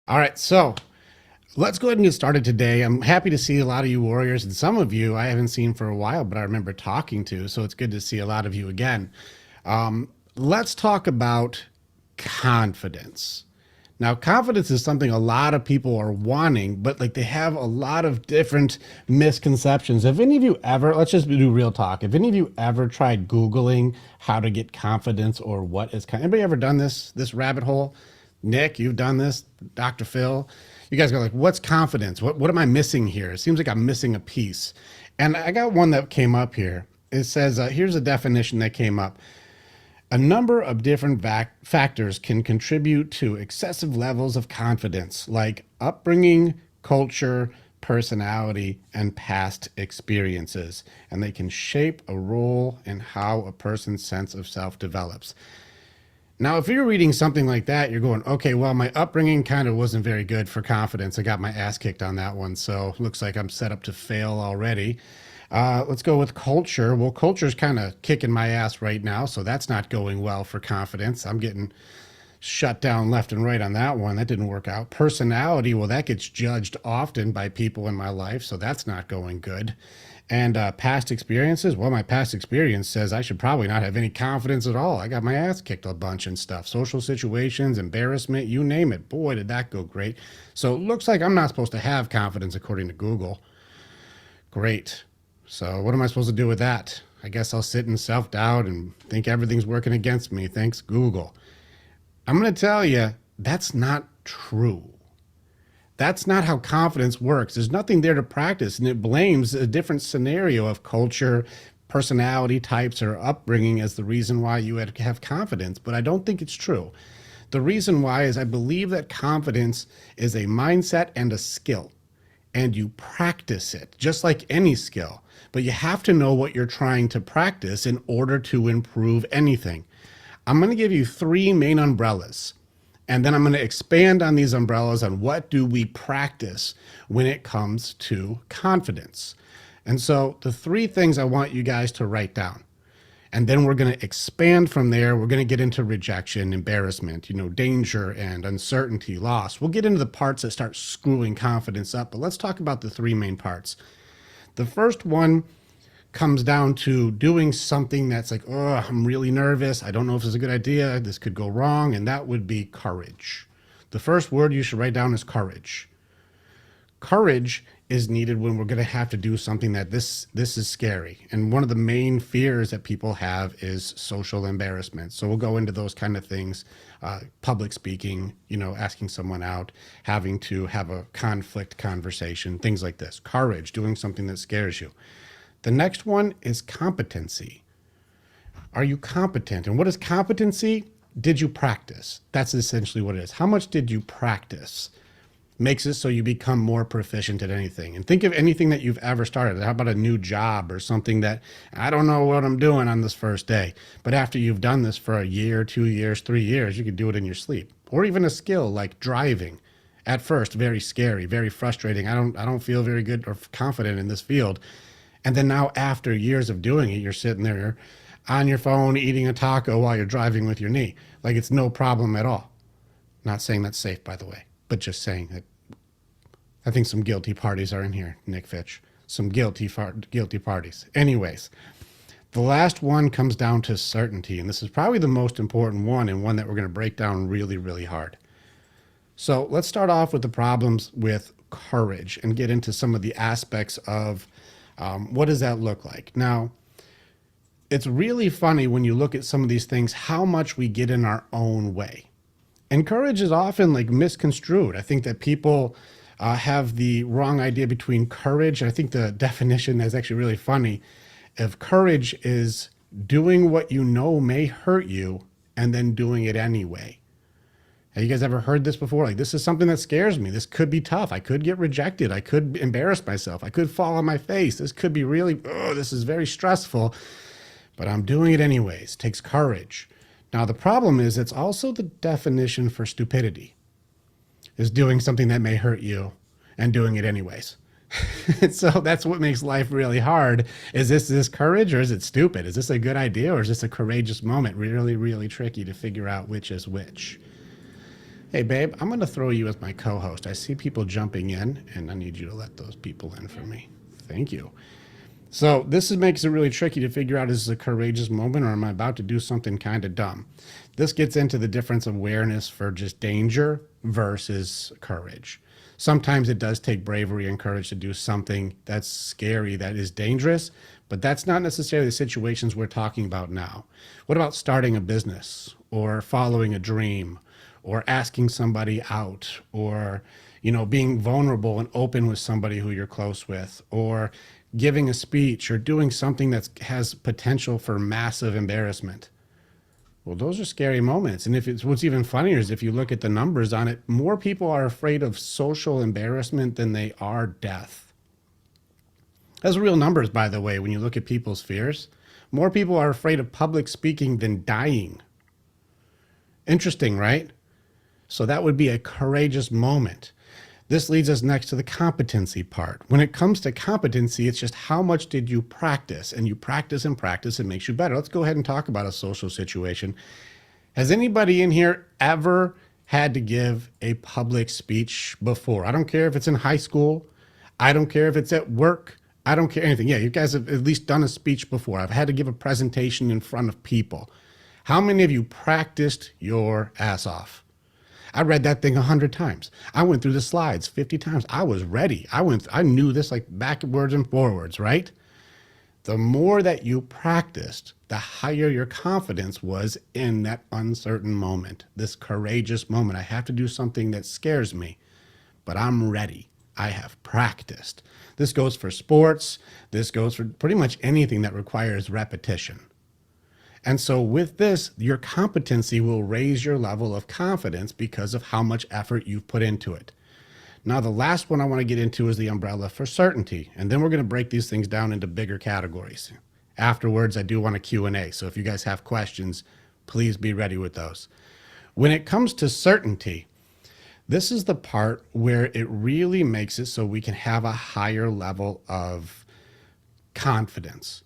All right, so let's go ahead and get started today. I'm happy to see a lot of you warriors, and some of you I haven't seen for a while, but I remember talking to, so it's good to see a lot of you again. Let's talk about confidence. Now, confidence is something a lot of people are wanting, but like they have a lot of different misconceptions. Have any of you ever, let's just do real talk. Have any of you ever tried Googling how to get confidence or what is anybody ever done this rabbit hole? Nick, you've done this. Dr. Phil, you guys go like, what's confidence? What am I missing here? It seems like I'm missing a piece. And I got one that came up here. It says, here's a definition that came up. A number of different factors can contribute to excessive levels of confidence, like upbringing, culture, personality, and past experiences. And they can shape a role in how a person's sense of self develops. Now, if you're reading something like that, you're going, okay, well, my upbringing kind of wasn't very good for confidence. I got my ass kicked on that one. So looks like I'm set up to fail already. Let's go with culture. Well, culture's kind of kicking my ass right now. So that's not going well for confidence. I'm getting shut down left and right on that one. That didn't work out. Personality, well, that gets judged often by people in my life. So that's not going good. And past experiences, well, my past experience says I should probably not have any confidence at all. I got my ass kicked a bunch and stuff. Social situations, embarrassment, you name it. Boy, did that go great. So it looks like I'm not supposed to have confidence according to Google. Great. So what am I supposed to do with that? I guess I'll sit in self-doubt and think everything's working against me. Thanks, Google. I'm going to tell you, that's not true. That's not how confidence works. There's nothing there to practice, and it blames a different scenario of culture, personality types, or upbringing as the reason why you have confidence. But I don't think it's true. The reason why is I believe that confidence is a mindset and a skill, and you practice it just like any skill. But you have to know what you're trying to practice in order to improve anything. I'm going to give you three main umbrellas. And then I'm going to expand on these umbrellas on what do we practice when it comes to confidence. And so the three things I want you guys to write down. And then we're going to expand from there. We're going to get into rejection, embarrassment, danger and uncertainty, loss. We'll get into the parts that start screwing confidence up. But let's talk about the three main parts. The first one comes down to doing something that's like, oh, I'm really nervous. I don't know if this is a good idea. This could go wrong. And that would be courage. The first word you should write down is courage. Courage is needed when we're going to have to do something that this is scary. And one of the main fears that people have is social embarrassment. So we'll go into those kind of things, public speaking, asking someone out, having to have a conflict conversation, things like this. Courage, doing something that scares you. The next one is competency. Are you competent? And what is competency? Did you practice? That's essentially what it is. How much did you practice? Makes it so you become more proficient at anything. And think of anything that you've ever started. How about a new job or something that I don't know what I'm doing on this first day, but after you've done this for a year, 2 years, 3 years, you could do it in your sleep. Or even a skill like driving. At first, very scary, very frustrating. I don't feel very good or confident in this field. And then now after years of doing it, you're sitting there on your phone eating a taco while you're driving with your knee. Like it's no problem at all. Not saying that's safe, by the way, but just saying that I think some guilty parties are in here, Nick Fitch. Some guilty parties. Anyways, the last one comes down to certainty. And this is probably the most important one and one that we're going to break down really, really hard. So let's start off with the problems with courage and get into some of the aspects of what does that look like? Now, it's really funny when you look at some of these things, how much we get in our own way. And courage is often like misconstrued. I think that people have the wrong idea between courage. I think the definition is actually really funny. If courage is doing what you know may hurt you and then doing it anyway. Have you guys ever heard this before? Like, this is something that scares me. This could be tough. I could get rejected. I could embarrass myself. I could fall on my face. This could be really, this is very stressful, but I'm doing it anyways. It takes courage. Now, the problem is it's also the definition for stupidity, is doing something that may hurt you and doing it anyways. So that's what makes life really hard. Is this courage or is it stupid? Is this a good idea or is this a courageous moment? Really, really tricky to figure out which is which. Hey, babe, I'm going to throw you as my co host. I see people jumping in, and I need you to let those people in for me. Thank you. So, makes it really tricky to figure out is this a courageous moment or am I about to do something kind of dumb? This gets into the difference of awareness for just danger versus courage. Sometimes it does take bravery and courage to do something that's scary, that is dangerous, but that's not necessarily the situations we're talking about now. What about starting a business or following a dream or asking somebody out or being vulnerable and open with somebody who you're close with or giving a speech or doing something that has potential for massive embarrassment? Well, those are scary moments. And if it's what's even funnier is if you look at the numbers on it, more people are afraid of social embarrassment than they are death. That's real numbers, by the way, when you look at people's fears. More people are afraid of public speaking than dying. Interesting, right? So that would be a courageous moment. This leads us next to the competency part. When it comes to competency, it's just how much did you practice? And you practice and practice, it makes you better. Let's go ahead and talk about a social situation. Has anybody in here ever had to give a public speech before? I don't care if it's in high school. I don't care if it's at work. I don't care anything. Yeah, you guys have at least done a speech before. I've had to give a presentation in front of people. How many of you practiced your ass off? I read that thing 100 times. I went through the slides 50 times. I was ready. I knew this like backwards and forwards, right? The more that you practiced, the higher your confidence was in that uncertain moment, this courageous moment. I have to do something that scares me, but I'm ready. I have practiced. This goes for sports. This goes for pretty much anything that requires repetition. And so with this, your competency will raise your level of confidence because of how much effort you've put into it. Now, the last one I want to get into is the umbrella for certainty. And then we're going to break these things down into bigger categories. Afterwards, I do want a Q&A. So if you guys have questions, please be ready with those. When it comes to certainty, this is the part where it really makes it so we can have a higher level of confidence.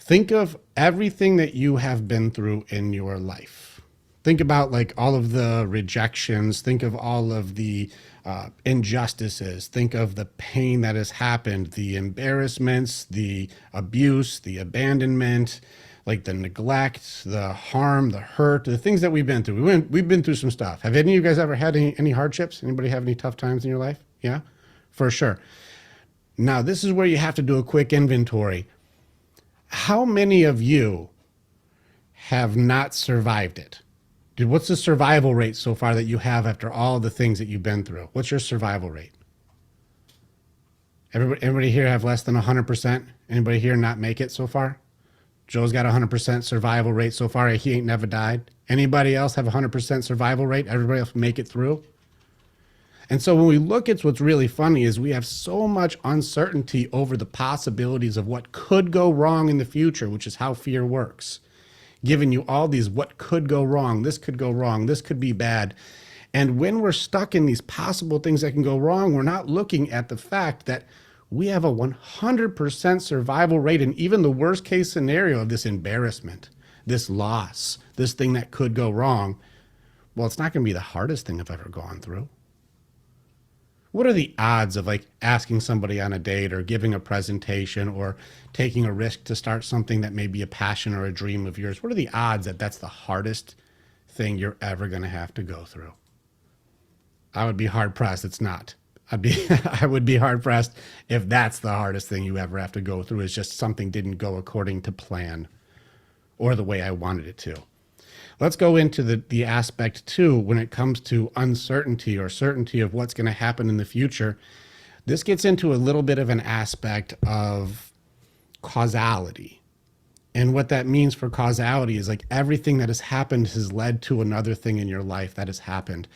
Think of everything that you have been through in your life. Think about like all of the rejections. Think of all of the injustices. Think of the pain that has happened, the embarrassments, the abuse, the abandonment, like the neglect, the harm, the hurt, the things that we've been through. We've been through some stuff. Have any of you guys ever had any hardships? Anybody have any tough times in your life? Yeah, for sure. Now, this is where you have to do a quick inventory. How many of you have not survived it? Dude, what's the survival rate so far that you have after all the things that you've been through? What's your survival rate? Everybody here have less than 100%? Anybody here not make it so far? Joe's got 100% survival rate so far. He ain't never died. Anybody else have 100% survival rate? Everybody else make it through? And so when we look at what's really funny is we have so much uncertainty over the possibilities of what could go wrong in the future, which is how fear works. Giving you all these what could go wrong, this could go wrong, this could be bad. And when we're stuck in these possible things that can go wrong, we're not looking at the fact that we have a 100% survival rate in even the worst case scenario of this embarrassment, this loss, this thing that could go wrong. Well, it's not going to be the hardest thing I've ever gone through. What are the odds of like asking somebody on a date or giving a presentation or taking a risk to start something that may be a passion or a dream of yours? What are the odds that that's the hardest thing you're ever going to have to go through? I would be hard pressed. It's not. I would be hard pressed if that's the hardest thing you ever have to go through, is just something didn't go according to plan or the way I wanted it to. Let's go into the aspect too, when it comes to uncertainty or certainty of what's going to happen in the future. This gets into a little bit of an aspect of causality. And what that means for causality is like everything that has happened has led to another thing in your life that has happened.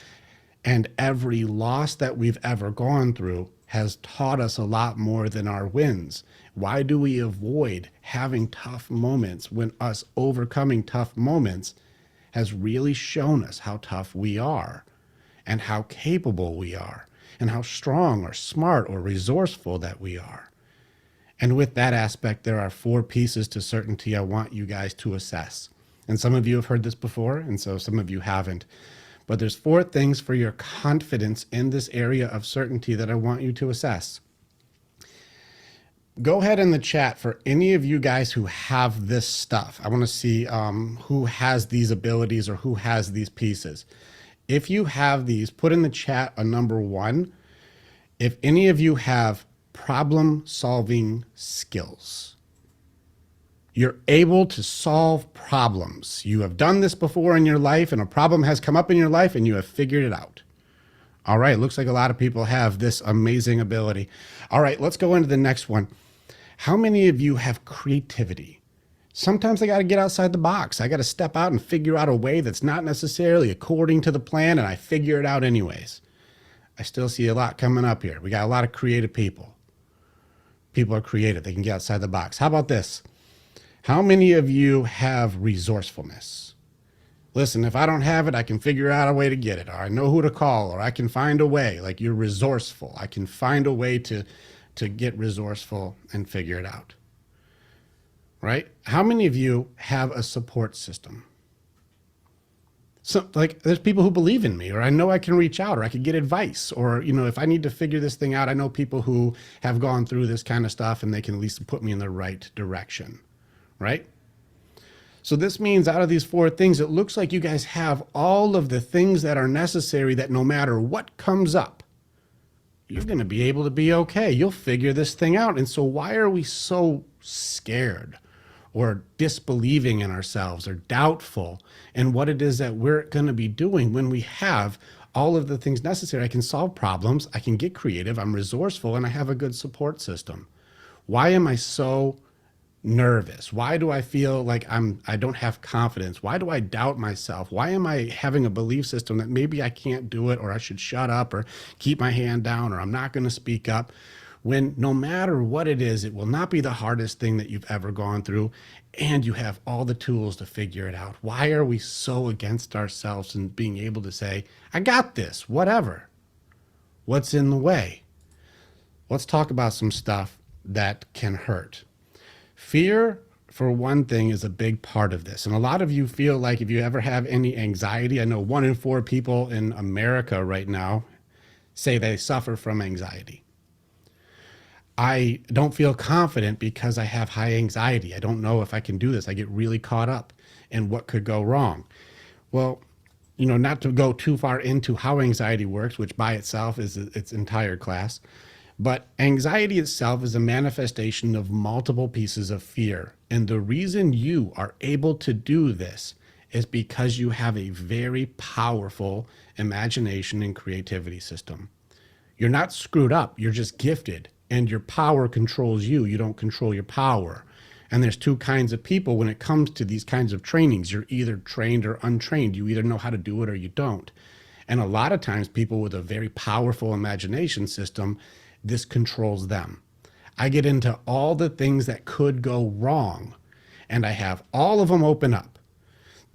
And every loss that we've ever gone through has taught us a lot more than our wins. Why do we avoid having tough moments when us overcoming tough moments has really shown us how tough we are and how capable we are and how strong or smart or resourceful that we are. And with that aspect, there are 4 pieces to certainty I want you guys to assess. And some of you have heard this before, and so some of you haven't. But there's 4 things for your confidence in this area of certainty that I want you to assess. Go ahead in the chat for any of you guys who have this stuff. I want to see who has these abilities or who has these pieces. If you have these, put in the chat a number 1. If any of you have problem solving skills, you're able to solve problems. You have done this before in your life and a problem has come up in your life and you have figured it out. All right, looks like a lot of people have this amazing ability. All right, let's go into the next one. How many of you have creativity? Sometimes I got to get outside the box. I got to step out and figure out a way that's not necessarily according to the plan, and I figure it out anyways. I still see a lot coming up here. We got a lot of creative people. People are creative. They can get outside the box. How about this? How many of you have resourcefulness? Listen, if I don't have it, I can figure out a way to get it, or I know who to call, or I can find a way. Like, you're resourceful. I can find a way to get resourceful and figure it out. Right? How many of you have a support system? So, like, there's people who believe in me, or I know I can reach out, or I could get advice, or, you know, if I need to figure this thing out, I know people who have gone through this kind of stuff and they can at least put me in the right direction. Right? So this means out of these 4 things, it looks like you guys have all of the things that are necessary that no matter what comes up, you're going to be able to be okay. You'll figure this thing out. And so why are we so scared or disbelieving in ourselves or doubtful in what it is that we're going to be doing when we have all of the things necessary? I can solve problems. I can get creative. I'm resourceful and I have a good support system. Why am I so nervous? Why do I feel like I don't have confidence? Why do I doubt myself? Why am I having a belief system that maybe I can't do it, or I should shut up, or keep my hand down, or I'm not going to speak up? When no matter what it is, it will not be the hardest thing that you've ever gone through, and you have all the tools to figure it out. Why are we so against ourselves and being able to say, I got this, whatever? What's in the way? Let's talk about some stuff that can hurt. Fear, for one thing, is a big part of this. And a lot of you feel like if you ever have any anxiety, I know 1 in 4 people in America right now say they suffer from anxiety. I don't feel confident because I have high anxiety. I don't know if I can do this. I get really caught up in what could go wrong. Well, you know, not to go too far into how anxiety works, which by itself is its entire class, but anxiety itself is a manifestation of multiple pieces of fear. And the reason you are able to do this is because you have a very powerful imagination and creativity system. You're not screwed up. You're just gifted, and your power controls you. You don't control your power. And there's 2 kinds of people when it comes to these kinds of trainings. You're either trained or untrained. You either know how to do it or you don't. And a lot of times people with a very powerful imagination system, this controls them. I get into all the things that could go wrong, and I have all of them open up.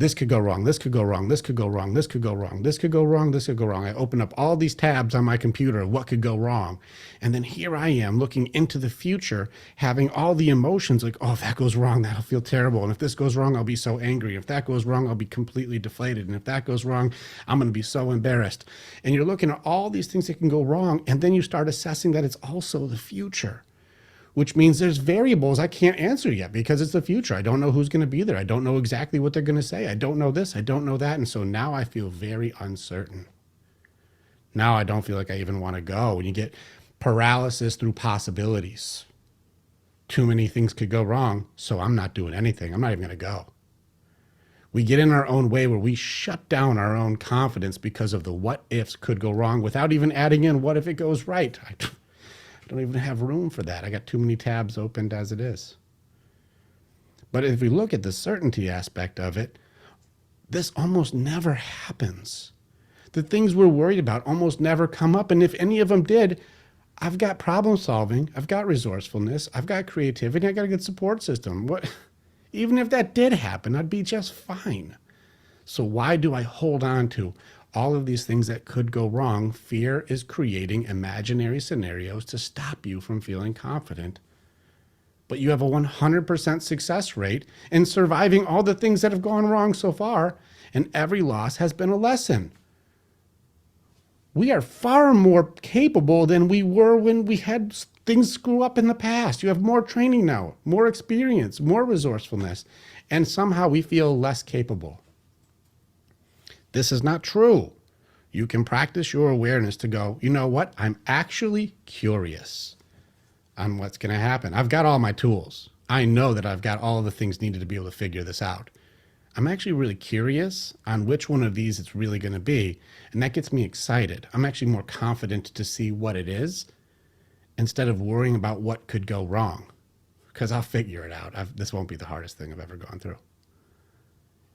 This could go wrong. This could go wrong. This could go wrong. This could go wrong. This could go wrong. This could go wrong. I open up all these tabs on my computer of what could go wrong. And then here I am looking into the future, having all the emotions like, oh, if that goes wrong, that'll feel terrible. And if this goes wrong, I'll be so angry. If that goes wrong, I'll be completely deflated. And if that goes wrong, I'm going to be so embarrassed. And you're looking at all these things that can go wrong. And then you start assessing that it's also the future, which means there's variables I can't answer yet because it's the future. I don't know who's going to be there. I don't know exactly what they're going to say. I don't know this. I don't know that. And so now I feel very uncertain. Now I don't feel like I even want to go. When you get paralysis through possibilities, too many things could go wrong. So I'm not doing anything. I'm not even going to go. We get in our own way where we shut down our own confidence because of the what ifs could go wrong without even adding in what if it goes right. I don't even have room for that. I got too many tabs opened as it is. But if we look at the certainty aspect of it, this almost never happens. The things we're worried about almost never come up. And if any of them did, I've got problem solving, I've got resourcefulness, I've got creativity, I got a good support system. Even if that did happen, I'd be just fine. So why do I hold on to all of these things that could go wrong? Fear is creating imaginary scenarios to stop you from feeling confident. But you have a 100% success rate in surviving all the things that have gone wrong so far, and every loss has been a lesson. We are far more capable than we were when we had things screw up in the past. You have more training now, more experience, more resourcefulness, and somehow we feel less capable. This is not true. You can practice your awareness to go, you know what? I'm actually curious on what's going to happen. I've got all my tools. I know that I've got all the things needed to be able to figure this out. I'm actually really curious on which one of these it's really going to be. And that gets me excited. I'm actually more confident to see what it is instead of worrying about what could go wrong, because I'll figure it out. This won't be the hardest thing I've ever gone through.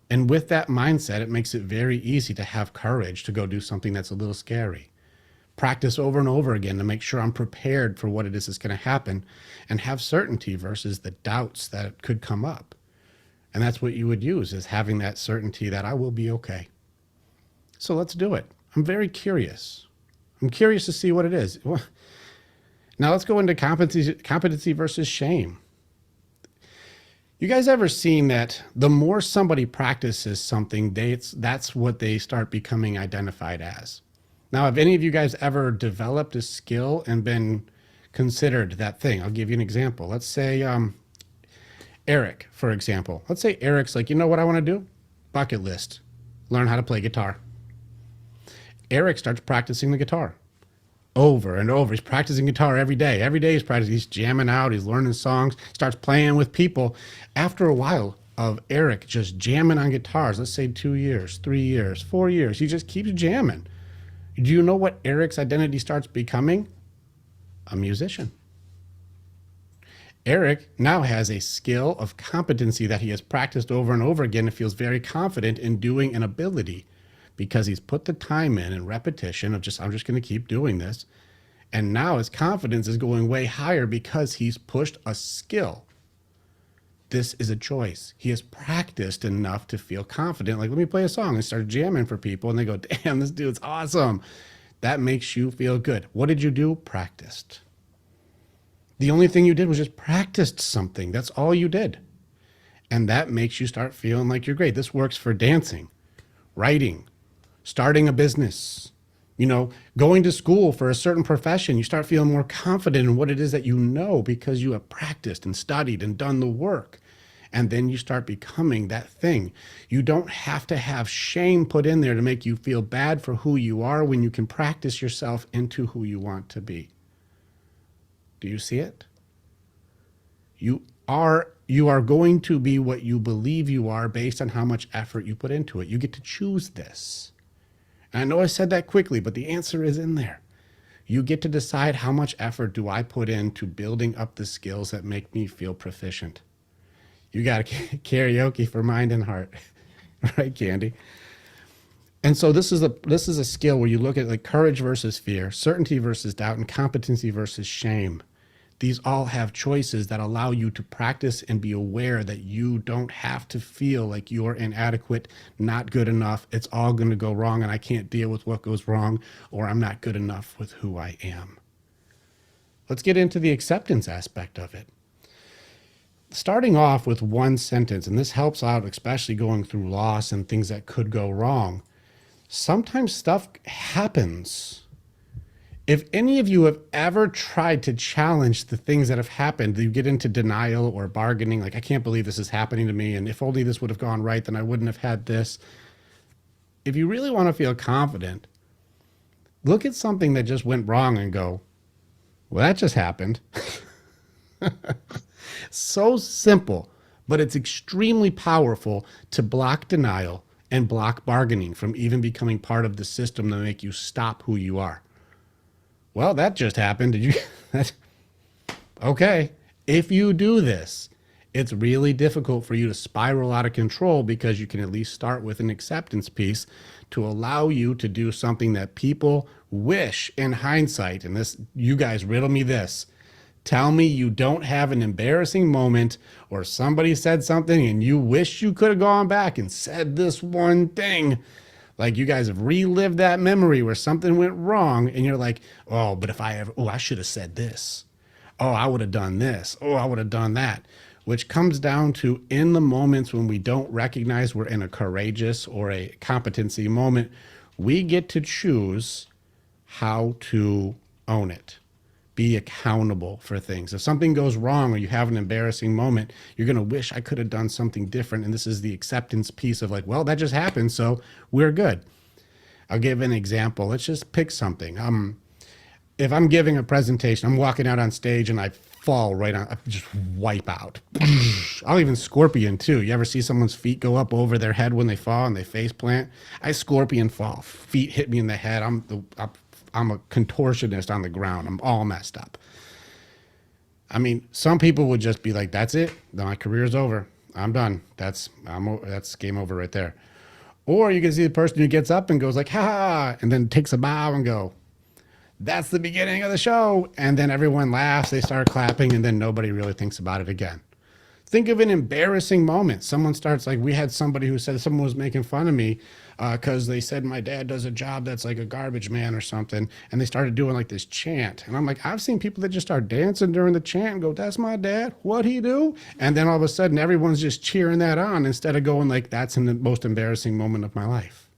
And with that mindset, it makes it very easy to have courage to go do something that's a little scary. Practice over and over again to make sure I'm prepared for what it is that's going to happen, and have certainty versus the doubts that could come up. And that's what you would use, is having that certainty that I will be okay. So let's do it. I'm very curious. I'm curious to see what it is. Now let's go into competency versus shame. You guys ever seen that the more somebody practices something, that's what they start becoming identified as? Now, have any of you guys ever developed a skill and been considered that thing? I'll give you an example. Let's say Eric, for example. Let's say Eric's like, you know what I want to do? Bucket list. Learn how to play guitar. Eric starts practicing the guitar over and over. He's practicing guitar every day. Every day he's practicing. He's jamming out. He's learning songs. Starts playing with people. After a while of Eric just jamming on guitars, let's say 2 years, 3 years, 4 years, he just keeps jamming. Do you know what Eric's identity starts becoming? A musician. Eric now has a skill of competency that he has practiced over and over again and feels very confident in doing an ability, because he's put the time in and repetition of I'm just going to keep doing this. And now his confidence is going way higher because he's pushed a skill. This is a choice. He has practiced enough to feel confident. Like, let me play a song, and start jamming for people. And they go, damn, this dude's awesome. That makes you feel good. What did you do? Practiced. The only thing you did was just practiced something. That's all you did. And that makes you start feeling like you're great. This works for dancing, writing, starting a business, going to school for a certain profession. You start feeling more confident in what it is that you know because you have practiced and studied and done the work. And then you start becoming that thing. You don't have to have shame put in there to make you feel bad for who you are when you can practice yourself into who you want to be. Do you see it? You are going to be what you believe you are based on how much effort you put into it. You get to choose this. And I know I said that quickly, but the answer is in there. You get to decide how much effort do I put into building up the skills that make me feel proficient. You got karaoke for mind and heart, right, Candy? And so this is a skill where you look at like courage versus fear, certainty versus doubt, and competency versus shame. These all have choices that allow you to practice and be aware that you don't have to feel like you're inadequate, not good enough. It's all going to go wrong and I can't deal with what goes wrong, or I'm not good enough with who I am. Let's get into the acceptance aspect of it. Starting off with one sentence, and this helps out, especially going through loss and things that could go wrong. Sometimes stuff happens. If any of you have ever tried to challenge the things that have happened, you get into denial or bargaining, like, I can't believe this is happening to me, and if only this would have gone right, then I wouldn't have had this. If you really want to feel confident, look at something that just went wrong and go, well, that just happened. So simple, but it's extremely powerful to block denial and block bargaining from even becoming part of the system to make you stop who you are. Well, that just happened. Did you? Okay. If you do this, it's really difficult for you to spiral out of control, because you can at least start with an acceptance piece to allow you to do something that people wish in hindsight. And this, you guys riddle me this. Tell me you don't have an embarrassing moment or somebody said something and you wish you could have gone back and said this one thing. Like, you guys have relived that memory where something went wrong and you're like, oh, but if I should have said this. Oh, I would have done this. Oh, I would have done that. Which comes down to, in the moments when we don't recognize we're in a courageous or a competency moment, we get to choose how to own it. Be accountable for things. If something goes wrong or you have an embarrassing moment, you're going to wish I could have done something different. And this is the acceptance piece of like, well, that just happened, so we're good. I'll give an example. Let's just pick something. If I'm giving a presentation, I'm walking out on stage and I fall right on, I just wipe out. I'll even scorpion too. You ever see someone's feet go up over their head when they fall and they face plant? I scorpion fall. Feet hit me in the head. I'm a contortionist on the ground. I'm all messed up. I mean, some people would just be like, "That's it. My career's over. I'm done. That's game over right there." Or you can see the person who gets up and goes like, "Ha ha," and then takes a bow and go, "That's the beginning of the show." And then everyone laughs, they start clapping, and then nobody really thinks about it again. Think of an embarrassing moment. Someone starts like, we had somebody who said someone was making fun of me because they said my dad does a job that's like a garbage man or something. And they started doing like this chant. And I'm like, I've seen people that just start dancing during the chant and go, "That's my dad. What'd he do?" And then all of a sudden everyone's just cheering that on instead of going like, "That's the most embarrassing moment of my life."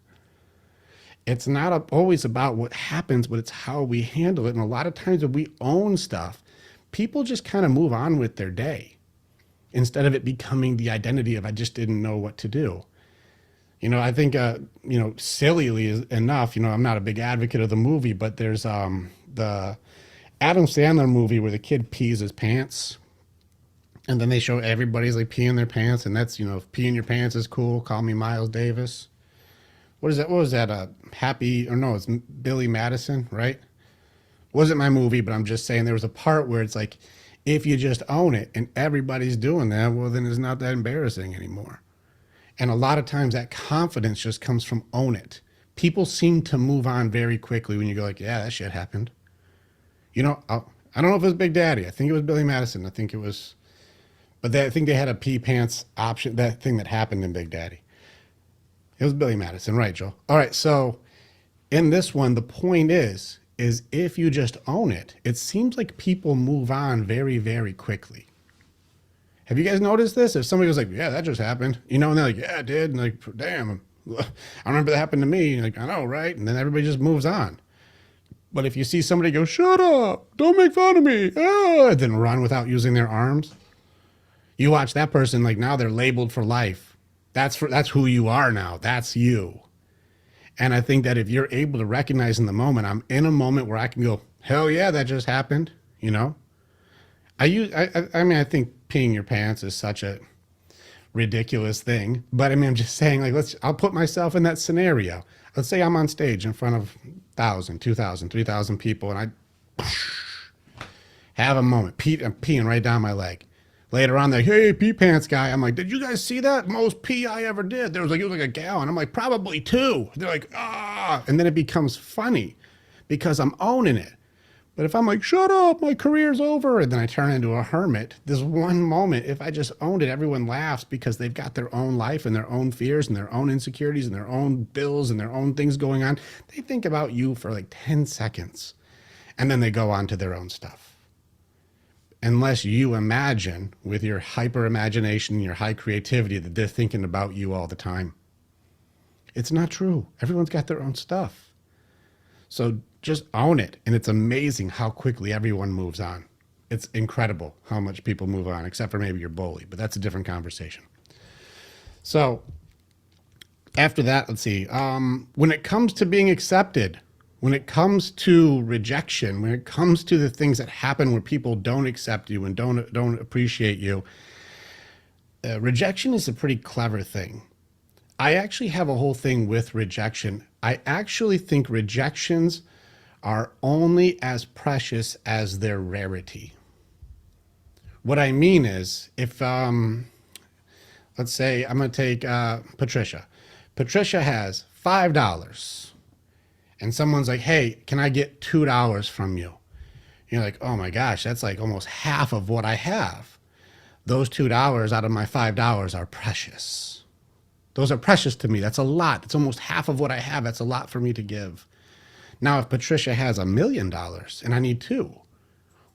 It's not always about what happens, but it's how we handle it. And a lot of times when we own stuff, people just kind of move on with their day instead of it becoming the identity of, "I just didn't know what to do." I think, sillily enough, I'm not a big advocate of the movie, but there's the Adam Sandler movie where the kid pees his pants. And then they show everybody's like peeing their pants. And that's, if peeing your pants is cool, call me Miles Davis. What is that? What was that? It's Billy Madison, right? Wasn't my movie, but I'm just saying there was a part where it's like, if you just own it and everybody's doing that, well, then it's not that embarrassing anymore. And a lot of times that confidence just comes from own it. People seem to move on very quickly when you go like, "Yeah, that shit happened." I don't know if it was Big Daddy. I think it was Billy Madison. I think it was, but I think they had a pee pants option, that thing that happened in Big Daddy. It was Billy Madison, right, Joe? All right, so in this one, the point is if you just own it, it seems like people move on very, very quickly. Have you guys noticed this? If somebody was like, "Yeah, that just happened," and they're like, "Yeah, it did," and like, "Damn, I remember that happened to me," and like, "I know, right?" And then everybody just moves on. But if you see somebody go, "Shut up, don't make fun of me," and then run without using their arms, you watch that person, like now they're labeled for life. That's who you are now. That's you. And I think that if you're able to recognize in the moment, I'm in a moment where I can go, "Hell yeah, that just happened." I think peeing your pants is such a ridiculous thing, but I mean, I'm just saying like, I'll put myself in that scenario. Let's say I'm on stage in front of 1,000, 2,000, 3,000 people and I have a moment, I'm peeing right down my leg. Later on, they're like, "Hey, pee pants guy." I'm like, "Did you guys see that? Most pee I ever did." It was like a gallon. I'm like, "Probably 2." They're like, "Ah." And then it becomes funny because I'm owning it. But if I'm like, "Shut up, my career's over," and then I turn into a hermit, this one moment, if I just owned it, everyone laughs because they've got their own life and their own fears and their own insecurities and their own bills and their own things going on. They think about you for like 10 seconds and then they go on to their own stuff. Unless you imagine with your hyper imagination, your high creativity, that they're thinking about you all the time. It's not true. Everyone's got their own stuff. So just own it. And it's amazing how quickly everyone moves on. It's incredible how much people move on, except for maybe your bully, but that's a different conversation. So after that, let's see. When it comes to being accepted, when it comes to rejection, when it comes to the things that happen where people don't accept you and don't appreciate you, rejection is a pretty clever thing. I actually have a whole thing with rejection. I actually think rejections are only as precious as their rarity. What I mean is, if let's say I'm going to take Patricia. Patricia has $5. And someone's like, "Hey, can I get $2 from you?" You're like, "Oh my gosh, that's like almost half of what I have." Those $2 out of my $5 are precious. Those are precious to me. That's a lot. It's almost half of what I have. That's a lot for me to give. Now, if Patricia has $1 million and I need 2,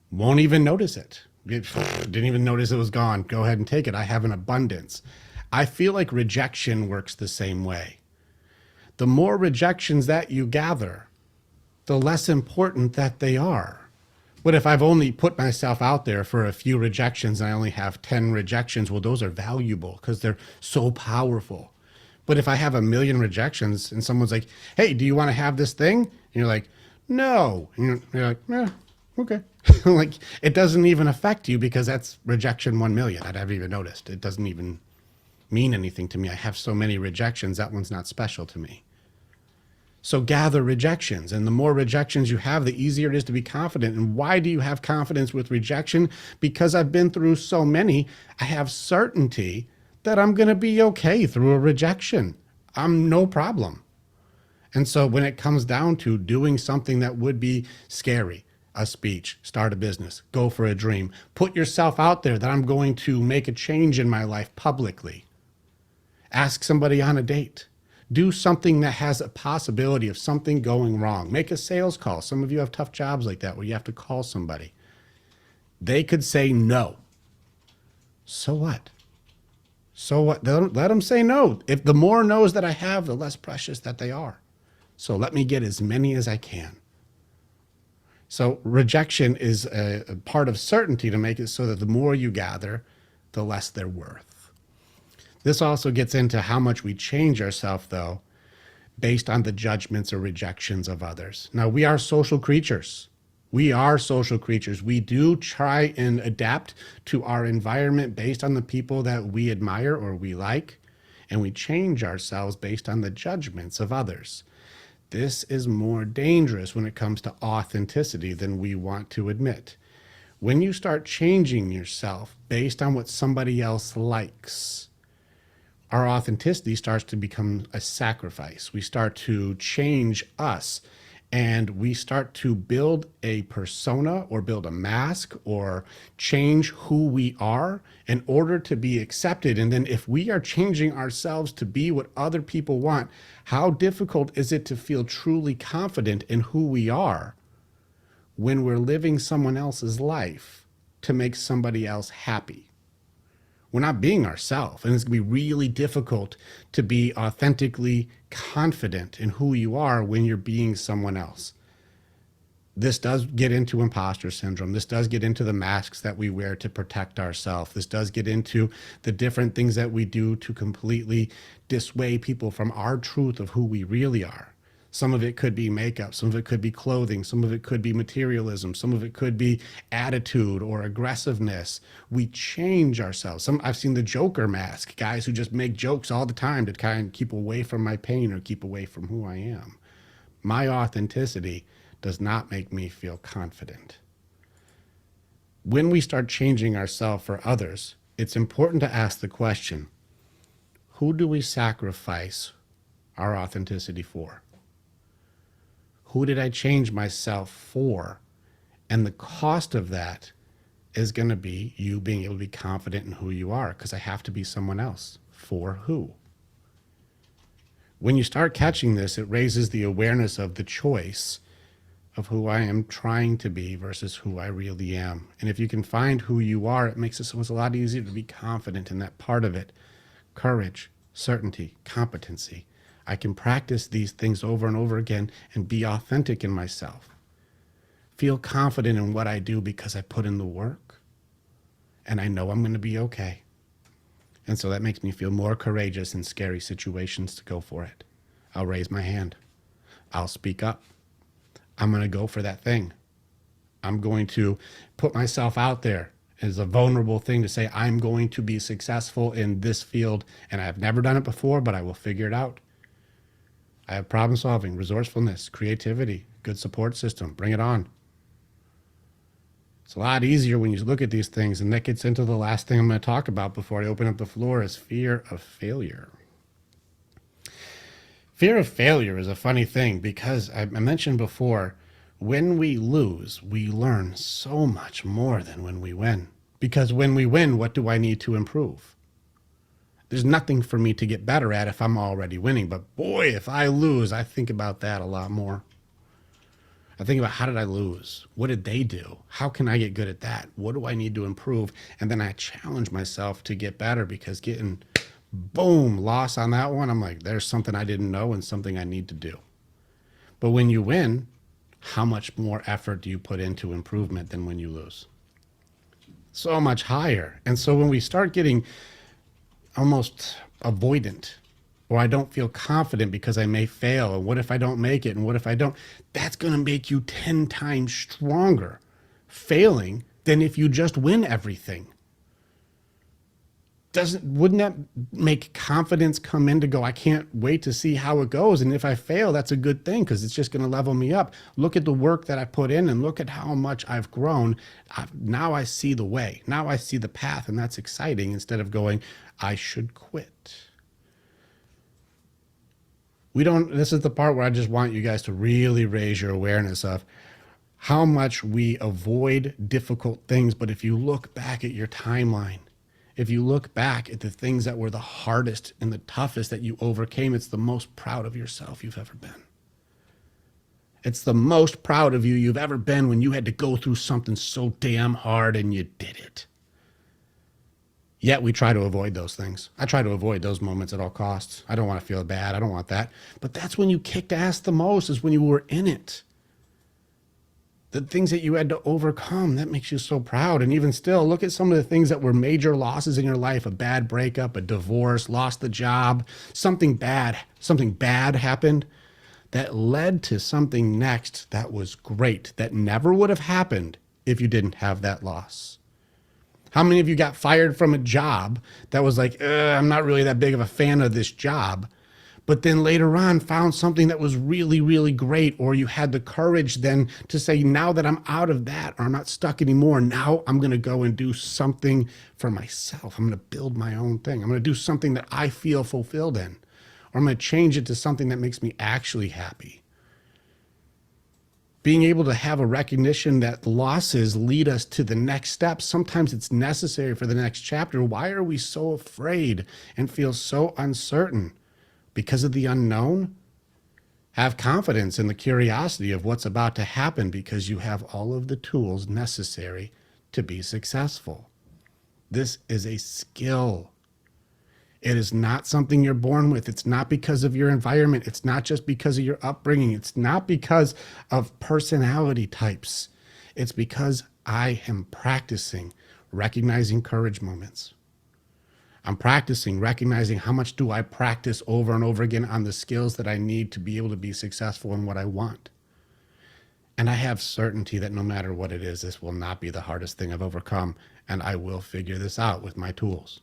won't even notice it. Didn't even notice it was gone. Go ahead and take it. I have an abundance. I feel like rejection works the same way. The more rejections that you gather, the less important that they are. But if I've only put myself out there for a few rejections and I only have 10 rejections, well, those are valuable because they're so powerful. But if I have a million rejections and someone's like, hey, do you want to have this thing? And you're like, no. And you're like, yeah, okay. Like, it doesn't even affect you because that's rejection 1 million. I'd haven't even noticed. It doesn't even mean anything to me. I have so many rejections. That one's not special to me. So gather rejections. And the more rejections you have, the easier it is to be confident. And why do you have confidence with rejection? Because I've been through so many. I have certainty that I'm going to be okay through a rejection. I'm no problem. And so when it comes down to doing something that would be scary, a speech, start a business, go for a dream, put yourself out there that I'm going to make a change in my life publicly. Ask somebody on a date. Do something that has a possibility of something going wrong. Make a sales call. Some of you have tough jobs like that where you have to call somebody. They could say no. So what? So what? Let them say no. If the more no's that I have, the less precious that they are. So let me get as many as I can. So rejection is a part of certainty to make it so that the more you gather, the less they're worth. This also gets into how much we change ourselves, though, based on the judgments or rejections of others. Now, we are social creatures. We are social creatures. We do try and adapt to our environment based on the people that we admire or we like, and we change ourselves based on the judgments of others. This is more dangerous when it comes to authenticity than we want to admit. When you start changing yourself based on what somebody else likes, our authenticity starts to become a sacrifice. We start to change us and we start to build a persona or build a mask or change who we are in order to be accepted. And then if we are changing ourselves to be what other people want, how difficult is it to feel truly confident in who we are when we're living someone else's life to make somebody else happy? We're not being ourselves, and it's going to be really difficult to be authentically confident in who you are when you're being someone else. This does get into imposter syndrome. This does get into the masks that we wear to protect ourselves. This does get into the different things that we do to completely dissuade people from our truth of who we really are. Some of it could be makeup, some of it could be clothing, some of it could be materialism, some of it could be attitude or aggressiveness. We change ourselves. I've seen the Joker mask, guys who just make jokes all the time to kind of keep away from my pain or keep away from who I am. My authenticity does not make me feel confident. When we start changing ourselves for others, it's important to ask the question, who do we sacrifice our authenticity for? Who did I change myself for? And the cost of that is going to be you being able to be confident in who you are, because I have to be someone else. For who? When you start catching this, it raises the awareness of the choice of who I am trying to be versus who I really am. And if you can find who you are, it makes it so it's a lot easier to be confident in that part of it. Courage, certainty, competency. I can practice these things over and over again and be authentic in myself. Feel confident in what I do because I put in the work and I know I'm going to be okay. And so that makes me feel more courageous in scary situations to go for it. I'll raise my hand. I'll speak up. I'm going to go for that thing. I'm going to put myself out there as a vulnerable thing to say, I'm going to be successful in this field. And I've never done it before, but I will figure it out. I have problem solving, resourcefulness, creativity, good support system. Bring it on. It's a lot easier when you look at these things, and that gets into the last thing I'm going to talk about before I open up the floor is fear of failure. Fear of failure is a funny thing because I mentioned before, when we lose, we learn so much more than when we win. Because when we win, what do I need to improve? There's nothing for me to get better at if I'm already winning. But boy, if I lose, I think about that a lot more. I think about how did I lose? What did they do? How can I get good at that? What do I need to improve? And then I challenge myself to get better because getting, boom, loss on that one, I'm like, there's something I didn't know and something I need to do. But when you win, how much more effort do you put into improvement than when you lose? So much higher. And so when we start getting almost avoidant, or I don't feel confident because I may fail, and what if I don't make it, and what if I don't, that's going to make you 10 times stronger failing than if you just win everything. Wouldn't that make confidence come in to go, I can't wait to see how it goes, and if I fail, that's a good thing because it's just going to level me up. Look at the work that I put in and look at how much I've grown. Now I see the way, now I see the path, and that's exciting, instead of going, I should quit. This is the part where I just want you guys to really raise your awareness of how much we avoid difficult things. But if you look back at your timeline, if you look back at the things that were the hardest and the toughest that you overcame, it's the most proud of yourself you've ever been. It's the most proud of you've ever been when you had to go through something so damn hard and you did it. Yet we try to avoid those things. I try to avoid those moments at all costs. I don't want to feel bad. I don't want that. But that's when you kicked ass the most, is when you were in it. The things that you had to overcome, that makes you so proud. And even still, look at some of the things that were major losses in your life: a bad breakup, a divorce, lost the job, something bad happened that led to something next that was great, that never would have happened if you didn't have that loss. How many of you got fired from a job that was like, I'm not really that big of a fan of this job, but then later on found something that was really, really great? Or you had the courage then to say, now that I'm out of that, or I'm not stuck anymore, now I'm going to go and do something for myself. I'm going to build my own thing. I'm going to do something that I feel fulfilled in, or I'm going to change it to something that makes me actually happy. Being able to have a recognition that losses lead us to the next step. Sometimes it's necessary for the next chapter. Why are we so afraid and feel so uncertain? Because of the unknown? Have confidence in the curiosity of what's about to happen, because you have all of the tools necessary to be successful. This is a skill. It is not something you're born with. It's not because of your environment. It's not just because of your upbringing. It's not because of personality types. It's because I am practicing recognizing courage moments. I'm practicing recognizing how much do I practice over and over again on the skills that I need to be able to be successful in what I want. And I have certainty that no matter what it is, this will not be the hardest thing I've overcome, and I will figure this out with my tools.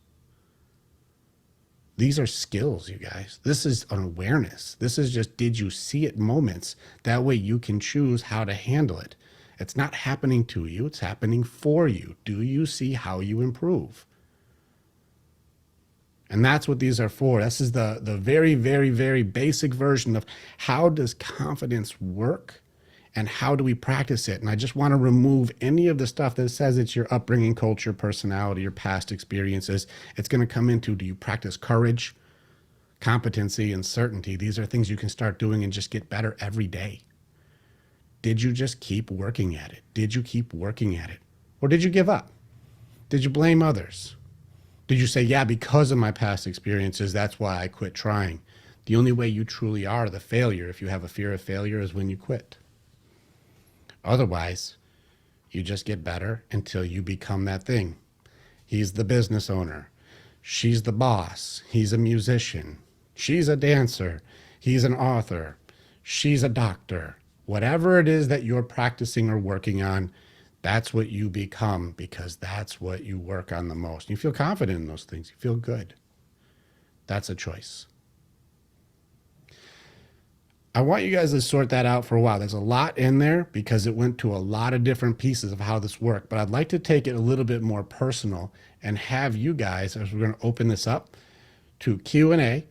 These are skills, you guys. This is an awareness. This is just, did you see it moments? That way you can choose how to handle it. It's not happening to you, it's happening for you. Do you see how you improve? And that's what these are for. This is the very, very, very basic version of how does confidence work and how do we practice it. And I just want to remove any of the stuff that says it's your upbringing, culture, personality, your past experiences. It's going to come into, do you practice courage, competency, and certainty? These are things you can start doing and just get better every day. Did you just keep working at it? Did you keep working at it? Or did you give up? Did you blame others? Did you say, yeah, because of my past experiences, that's why I quit trying? The only way you truly are the failure, if you have a fear of failure, is when you quit. Otherwise, you just get better until you become that thing. He's the business owner. She's the boss. He's a musician. She's a dancer. He's an author. She's a doctor. Whatever it is that you're practicing or working on, that's what you become, because that's what you work on the most. You feel confident in those things. You feel good. That's a choice. I want you guys to sort that out for a while. There's a lot in there because it went to a lot of different pieces of how this worked, but I'd like to take it a little bit more personal and have you guys, as we're going to open this up to Q&A,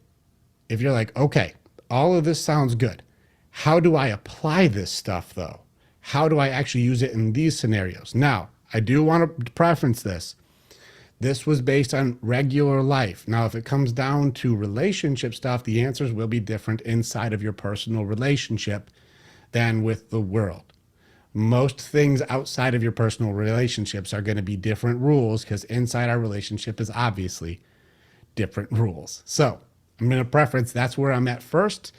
if you're like, okay, all of this sounds good. How do I apply this stuff though? How do I actually use it in these scenarios? Now, I do want to preference this. This was based on regular life. Now, if it comes down to relationship stuff, the answers will be different inside of your personal relationship than with the world. Most things outside of your personal relationships are going to be different rules, because inside our relationship is obviously different rules. So I'm going to preference that's where I'm at first.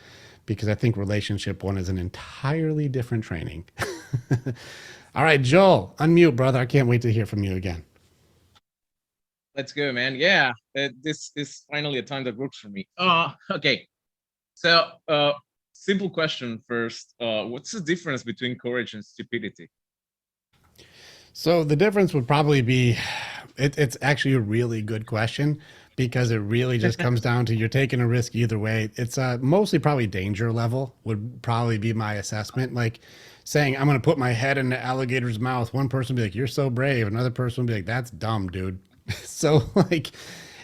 because I think relationship one is an entirely different training. All right, Joel, unmute, brother. I can't wait to hear from you again. Let's go, man. Yeah, this is finally a time that works for me. Okay. So, simple question first. What's the difference between courage and stupidity? So the difference would probably be it's actually a really good question because it really just comes down to you're taking a risk either way. It's mostly probably danger level would probably be my assessment. Like saying I'm going to put my head in the alligator's mouth. One person would be like, "You're so brave." Another person would be like, "That's dumb, dude." So like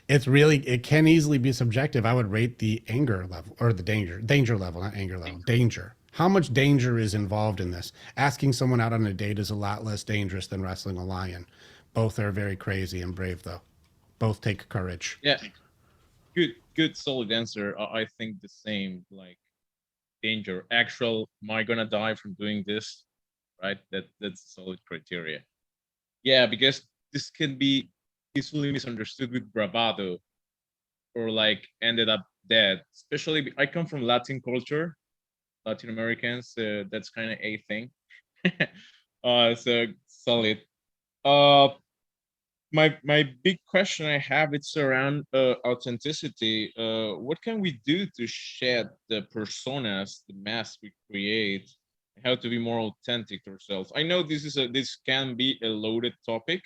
it's really it can easily be subjective. I would rate the anger level or the danger level, not anger level, danger. How much danger is involved in this? Asking someone out on a date is a lot less dangerous than wrestling a lion. Both are very crazy and brave, though. Both take courage. Yeah, good, solid answer. I think the same. Like danger, actual. Am I gonna die from doing this? Right. That's a solid criteria. Yeah, because this can be easily misunderstood with bravado or like ended up dead. Especially, I come from Latin culture, Latin Americans. That's kind of a thing. So solid. Uh, my big question I have it's around authenticity. What can we do to shed the personas, the mask we create, how to be more authentic to ourselves? I know this can be a loaded topic,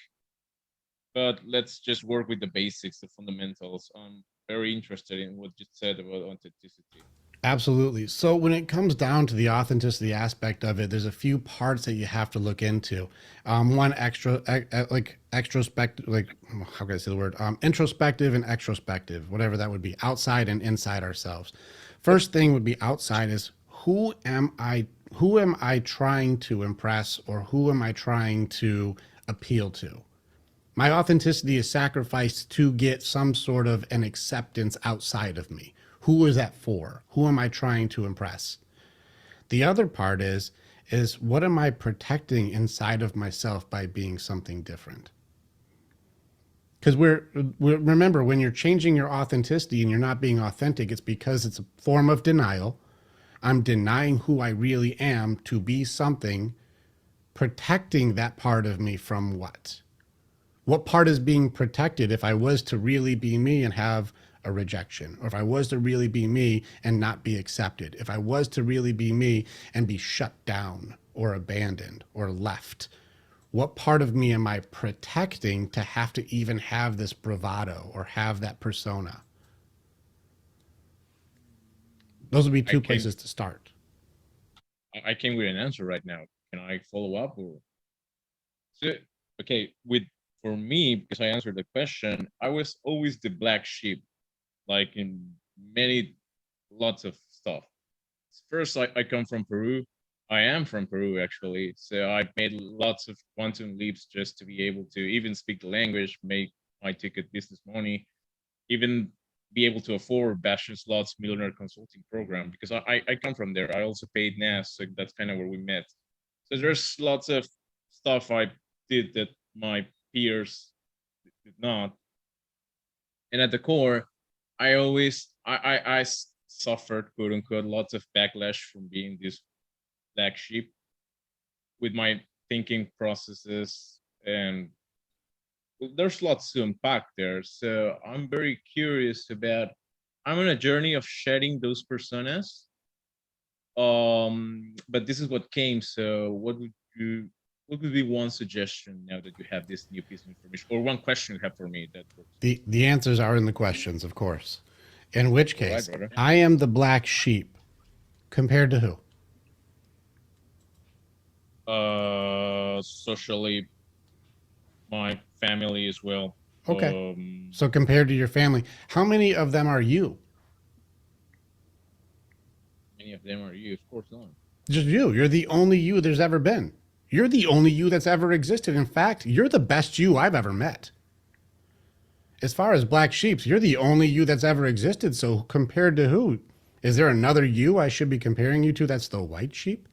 but let's just work with the basics, the fundamentals. I'm very interested in what you said about authenticity. Absolutely. So when it comes down to the authenticity aspect of it, there's a few parts that you have to look into. One like extrospective, like how can I say the word? Introspective and extrospective, whatever that would be, outside and inside ourselves. First thing would be outside is who am I? Who am I trying to impress, or who am I trying to appeal to? My authenticity is sacrificed to get some sort of an acceptance outside of me. Who is that for? Who am I trying to impress? The other part is what am I protecting inside of myself by being something different? Because we're remember when you're changing your authenticity and you're not being authentic, it's because it's a form of denial. I'm denying who I really am to be something, protecting that part of me from what? What part is being protected if I was to really be me and have a rejection, or if I was to really be me and not be accepted, if I was to really be me and be shut down or abandoned or left? What part of me am I protecting to have to even have this bravado or have that persona? Those would be I two came places to start. I came with an answer right now. Can I follow up or so? Okay, with for me because I answered the question, I was always the black sheep, like in many lots of stuff. First, I come from Peru. I am from Peru actually, so I made lots of quantum leaps just to be able to even speak the language, make my ticket business money, even be able to afford Bastian Slots Millionaire Consulting Program because I come from there. I also paid NAS, so that's kind of where we met. So there's lots of stuff I did that my peers did not. And at the core, I always I suffered quote unquote lots of backlash from being this black sheep with my thinking processes and there's lots to unpack there. So I'm very curious about I'm on a journey of shedding those personas. But this is what came. So what would be one suggestion now that you have this new piece of information or one question you have for me that works? The answers are in the questions, of course. In which All right, case, brother. I am the black sheep compared to who? Socially, my family as well. Okay. So compared to your family, how many of them are you? Many of them are you, of course not. Just you. You're the only you there's ever been. You're the only you that's ever existed. In fact, you're the best you I've ever met. As far as black sheeps, you're the only you that's ever existed. So compared to who? Is there another you I should be comparing you to that's the white sheep?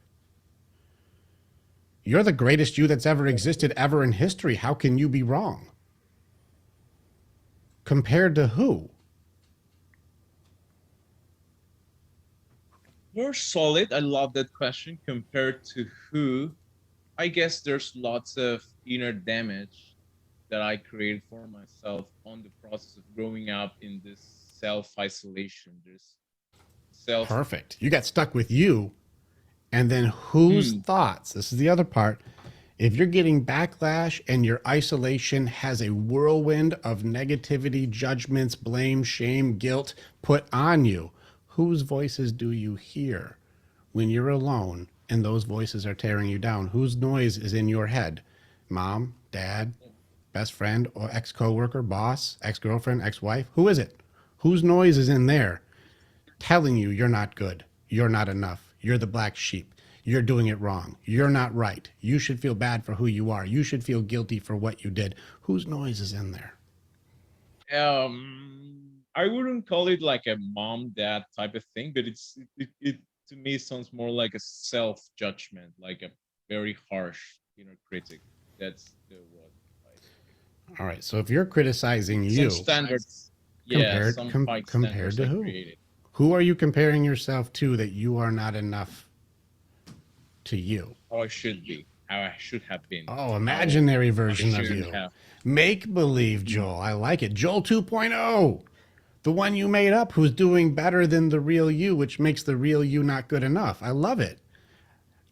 You're the greatest you that's ever existed ever in history. How can you be wrong? Compared to who? You're solid. I love that question. Compared to who? I guess there's lots of inner damage that I created for myself on the process of growing up in this self isolation. There's self. Perfect. You got stuck with you. And then whose Hmm. thoughts? This is the other part. If you're getting backlash and your isolation has a whirlwind of negativity, judgments, blame, shame, guilt put on you, whose voices do you hear when you're alone and those voices are tearing you down? Whose noise is in your head? Mom, dad, best friend, or ex coworker, boss, ex girlfriend, ex wife? Who is it? Whose noise is in there telling you you're not good, you're not enough, you're the black sheep, you're doing it wrong, you're not right, you should feel bad for who you are, you should feel guilty for what you did? Whose noise is in there? I wouldn't call it like a mom dad type of thing, but it to me sounds more like a self judgment, like a very harsh inner critic. That's the word I think. All right, so if you're criticizing Some you, standards, yeah, some high compared standards to I who? created. Who are you comparing yourself to that you are not enough to you? How I should be, how I should have been, Oh, how imaginary I version of shouldn't you. have. Make believe Mm. Joel. I like it. Joel 2.0. The one you made up who's doing better than the real you, which makes the real you not good enough. I love it.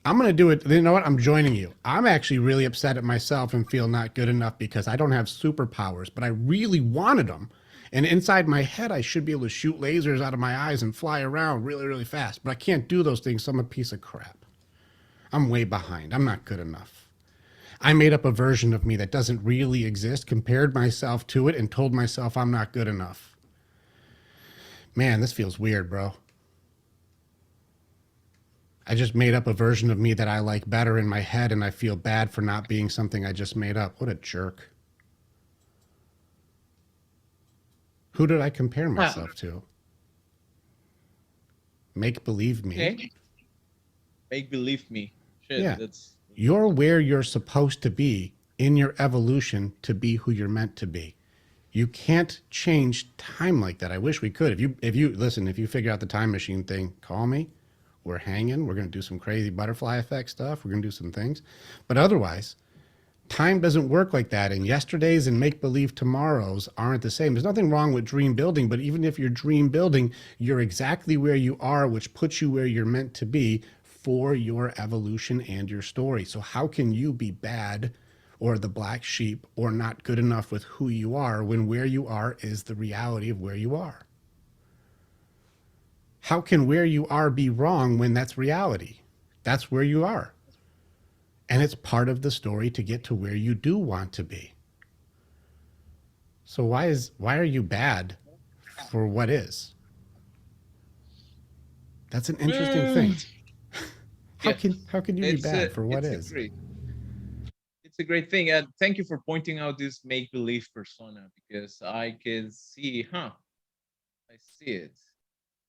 I'm going to do it. You know what? I'm joining you. I'm actually really upset at myself and feel not good enough because I don't have superpowers, but I really wanted them. And inside my head, I should be able to shoot lasers out of my eyes and fly around really, really fast. But I can't do those things. So I'm a piece of crap. I'm way behind. I'm not good enough. I made up a version of me that doesn't really exist, compared myself to it, and told myself I'm not good enough. Man, this feels weird, bro. I just made up a version of me that I like better in my head, and I feel bad for not being something I just made up. What a jerk. Who did I compare Ah, myself to? Make believe me? okay, make believe me. Shit, Yeah. that's You're where you're supposed to be in your evolution to be who you're meant to be. You can't change time like that. I wish we could. If you listen, if you figure out the time machine thing, call me. We're hanging. We're going to do some crazy butterfly effect stuff. We're going to do some things. But otherwise, time doesn't work like that. And yesterdays and make believe tomorrows aren't the same. There's nothing wrong with dream building, but even if you're dream building, you're exactly where you are, which puts you where you're meant to be for your evolution and your story. So, how can you be bad or the black sheep or not good enough with who you are when where you are is the reality of where you are? How can where you are be wrong when that's reality? That's where you are. And it's part of the story to get to where you do want to be. So why are you bad for what is? That's an interesting thing. mm, How yes. can you be It's a bad for what it's a is? great it's a great thing. And thank you for pointing out this make believe persona because I can see, I see it.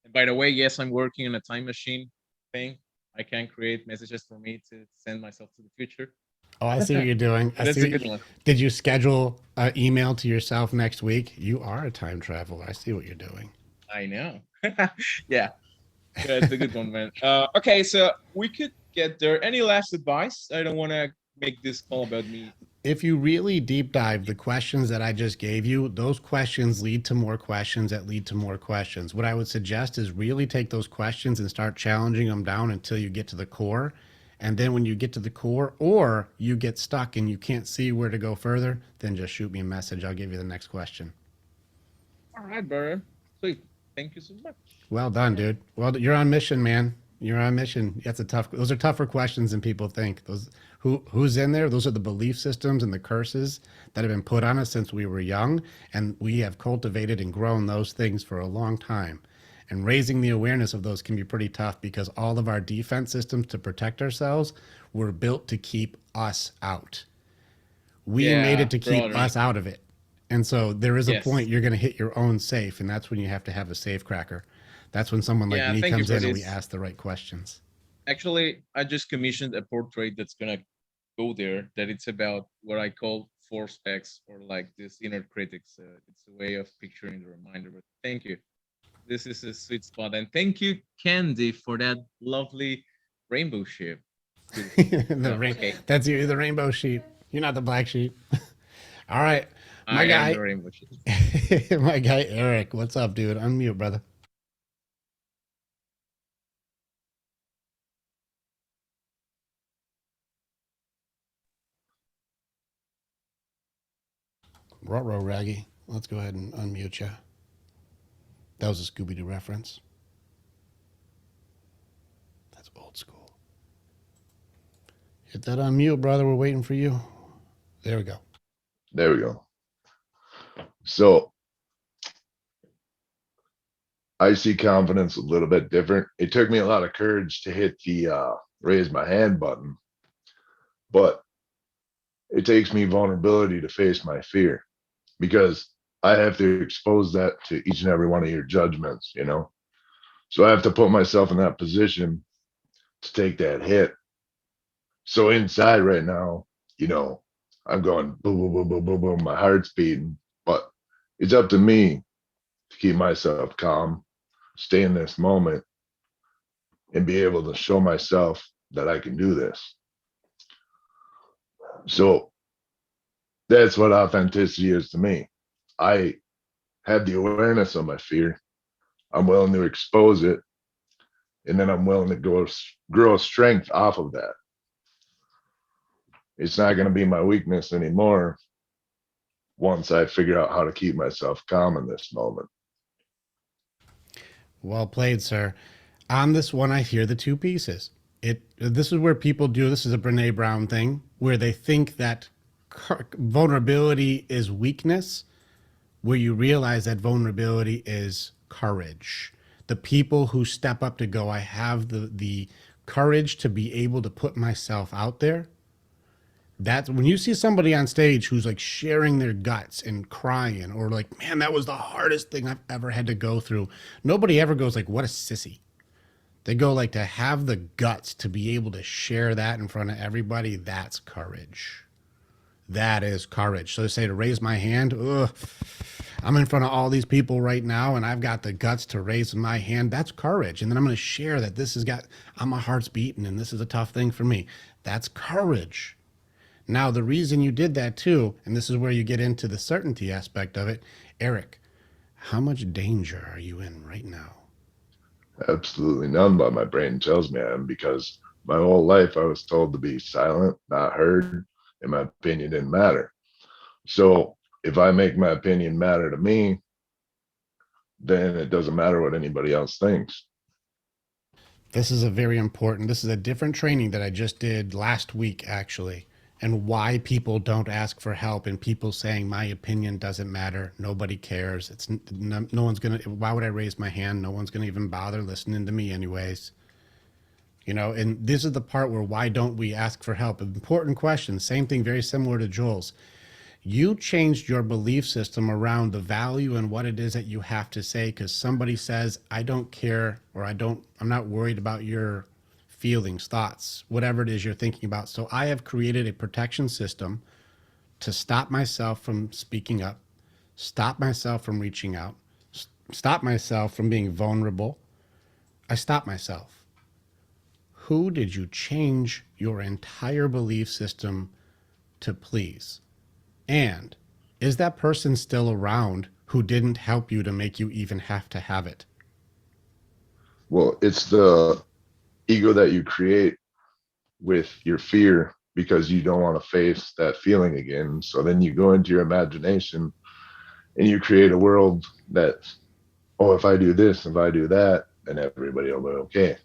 And by the way, yes, I'm working on a time machine thing. I can create messages for me to send myself to the future. Oh, I see what you're doing. I see That's a what good one. did you schedule an email to yourself next week? You are a time traveler. I see what you're doing. I know. Yeah, that's a good one, man. Okay, so we could get there. Any last advice? I don't want to make this call about me. If you really deep dive the questions that I just gave you, those questions lead to more questions that lead to more questions. What I would suggest is really take those questions and start challenging them down until you get to the core. And then when you get to the core or you get stuck and you can't see where to go further, then just shoot me a message. I'll give you the next question. All right, brother. Sweet. Thank you so much. Well done, dude. Well, you're on mission, man. You're on mission. That's a tough. Those are tougher questions than people think. Those who's in there. Those are the belief systems and the curses that have been put on us since we were young, and we have cultivated and grown those things for a long time. And raising the awareness of those can be pretty tough because all of our defense systems to protect ourselves were built to keep us out. We made it Yeah, to keep brother. us out of it. And so there is a point Yes. you're going to hit your own safe, and that's when you have a safe cracker. That's when someone like Yeah, me thank you comes for in and we this. ask the right questions. Actually, I just commissioned a portrait that's gonna go there. That it's about what I call force X or like this inner critics. It's a way of picturing the reminder. But thank you. This is a sweet spot. And thank you, Candy, for that lovely rainbow ship. Beautiful. The rain, Okay. that's you, the rainbow sheep. You're not the black sheep. All right, my I am guy, the rainbow ship. my guy Eric. What's up, dude? Unmute, brother. Ruh-roh, Raggy. Let's go ahead and unmute you. That was a Scooby Doo reference. That's old school. Hit that unmute, brother. We're waiting for you. There we go. There we go. So I see confidence a little bit different. It took me a lot of courage to hit the raise my hand button, but it takes me vulnerability to face my fear because I have to expose that to each and every one of your judgments, you know? So I have to put myself in that position to take that hit. So inside right now, you know, I'm going boom, boom, boom, boom, boom, boom. My heart's beating, but it's up to me to keep myself calm, stay in this moment, and be able to show myself that I can do this. So that's what authenticity is to me. I have the awareness of my fear. I'm willing to expose it, and then I'm willing to grow strength off of that. It's not going to be my weakness anymore once I figure out how to keep myself calm in this moment. Well played, sir. On this one, I hear the two pieces. This is where people do. This is a Brene Brown thing where they think that vulnerability is weakness, where you realize that vulnerability is courage. The people who step up to go, I have the courage to be able to put myself out there. That's when you see somebody on stage who's like sharing their guts and crying, or like, man, that was the hardest thing I've ever had to go through. Nobody ever goes like, what a sissy. They go like, to have the guts to be able to share that in front of everybody. That's courage. That is courage. So to say, to raise my hand, ugh, I'm in front of all these people right now and I've got the guts to raise my hand. That's courage. And then I'm going to share that this has got, my heart's beating and this is a tough thing for me. That's courage. Now, the reason you did that too, and this is where you get into the certainty aspect of it, Eric, how much danger are you in right now? Absolutely none, but my brain tells me I am, because my whole life I was told to be silent, not heard, and my opinion didn't matter. So if I make my opinion matter to me, then it doesn't matter what anybody else thinks. This is a different training that I just did last week, actually, and why people don't ask for help and people saying my opinion doesn't matter. Nobody cares. It's no one's going to, why would I raise my hand? No one's going to even bother listening to me anyways. You know, and this is the part where why don't we ask for help? Important question. Same thing, very similar to Joel's. You changed your belief system around the value and what it is that you have to say because somebody says, I don't care, or I'm not worried about your feelings, thoughts, whatever it is you're thinking about. So I have created a protection system to stop myself from speaking up, stop myself from reaching out, stop myself from being vulnerable. I stop myself. Who did you change your entire belief system to please? And is that person still around who didn't help you to make you even have to have it? Well, it's the ego that you create with your fear because you don't want to face that feeling again. So then you go into your imagination and you create a world that, oh, if I do this, if I do that, then everybody will be okay.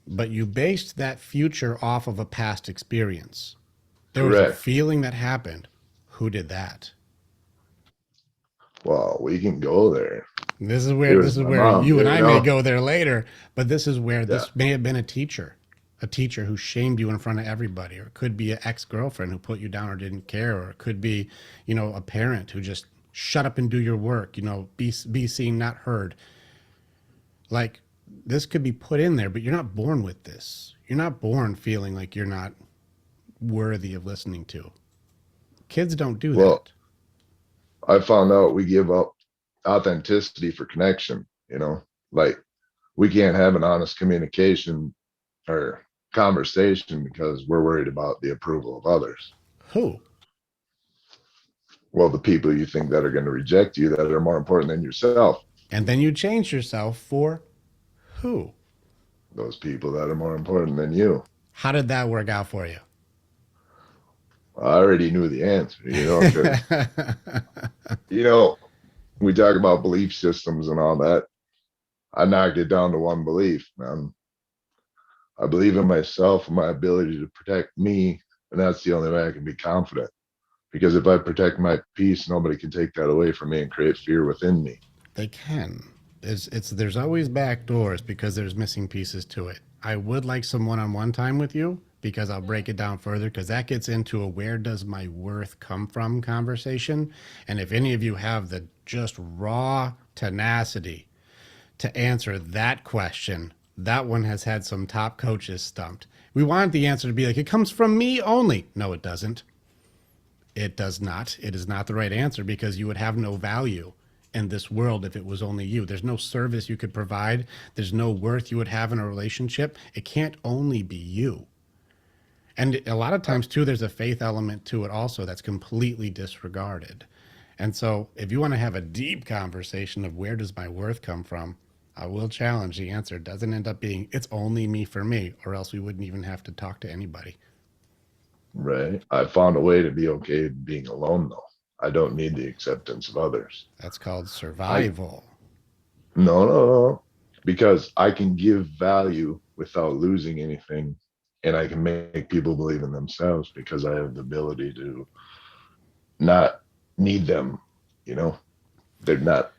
But you based that future off of a past experience. There was a Correct. feeling that happened. Who did that? Well, we can go there. This is It where was my mom, you and you I may know? go there later, but this is where Yeah. this may have been a teacher who shamed you in front of everybody, or it could be an ex-girlfriend who put you down or didn't care, or it could be, you know, a parent who just shut up and do your work, you know, be seen, not heard. Like, this could be put in there, but you're not born with this. You're not born feeling like you're not worthy of listening to. Kids don't do Well, that. I found out we give up authenticity for connection, you know? Like, we can't have an honest communication or conversation because we're worried about the approval of others. Who? Well, the people you think that are going to reject you that are more important than yourself, And then you change yourself for who? those people that are more important than you. How did that work out for you? I already knew the answer, because, we talk about belief systems and all that. I knocked it down to one belief, man. I believe in myself and my ability to protect me, and that's the only way I can be confident. Because if I protect my peace, nobody can take that away from me and create fear within me. They can. There's always back doors because there's missing pieces to it. I would like some one-on-one time with you because I'll break it down further because that gets into a where does my worth come from conversation. And if any of you have the just raw tenacity to answer that question, that one has had some top coaches stumped. We want the answer to be like, it comes from me only. No, it doesn't. It does not. It is not the right answer because you would have no value in this world if it was only you. There's no service you could provide. There's no worth you would have in a relationship. It can't only be you. And a lot of times, too, there's a faith element to it also that's completely disregarded. And so if you want to have a deep conversation of where does my worth come from, I will challenge the answer doesn't end up being it's only me for me, or else we wouldn't even have to talk to anybody. Right. I found a way to be okay being alone, though. I don't need the acceptance of others. That's called survival. No. Because I can give value without losing anything. And I can make people believe in themselves because I have the ability to not need them. They're not.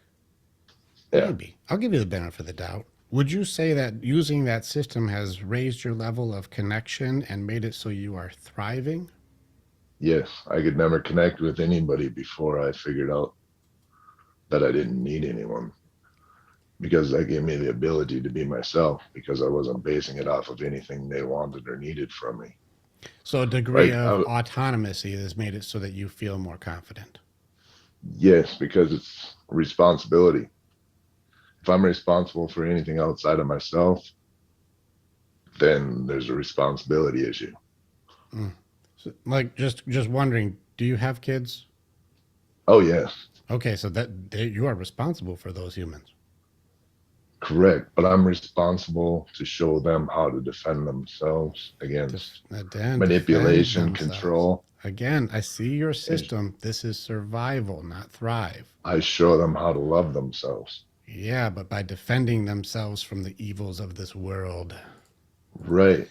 Yeah. Maybe. I'll give you the benefit of the doubt. Would you say that using that system has raised your level of connection and made it so you are thriving? Yes. I could never connect with anybody before I figured out that I didn't need anyone. Because that gave me the ability to be myself because I wasn't basing it off of anything they wanted or needed from me. So a degree Like, of autonomy has made it so that you feel more confident. Yes, because it's responsibility. If I'm responsible for anything outside of myself, then there's a responsibility issue. So, like just wondering, do you have kids? Oh, yes, Okay, so you are responsible for those humans. correct. But I'm responsible to show them how to defend themselves against manipulation, control. Again, I see your system. This is survival, not thrive. I show them how to love themselves. Yeah, but by defending themselves from the evils of this world. Right.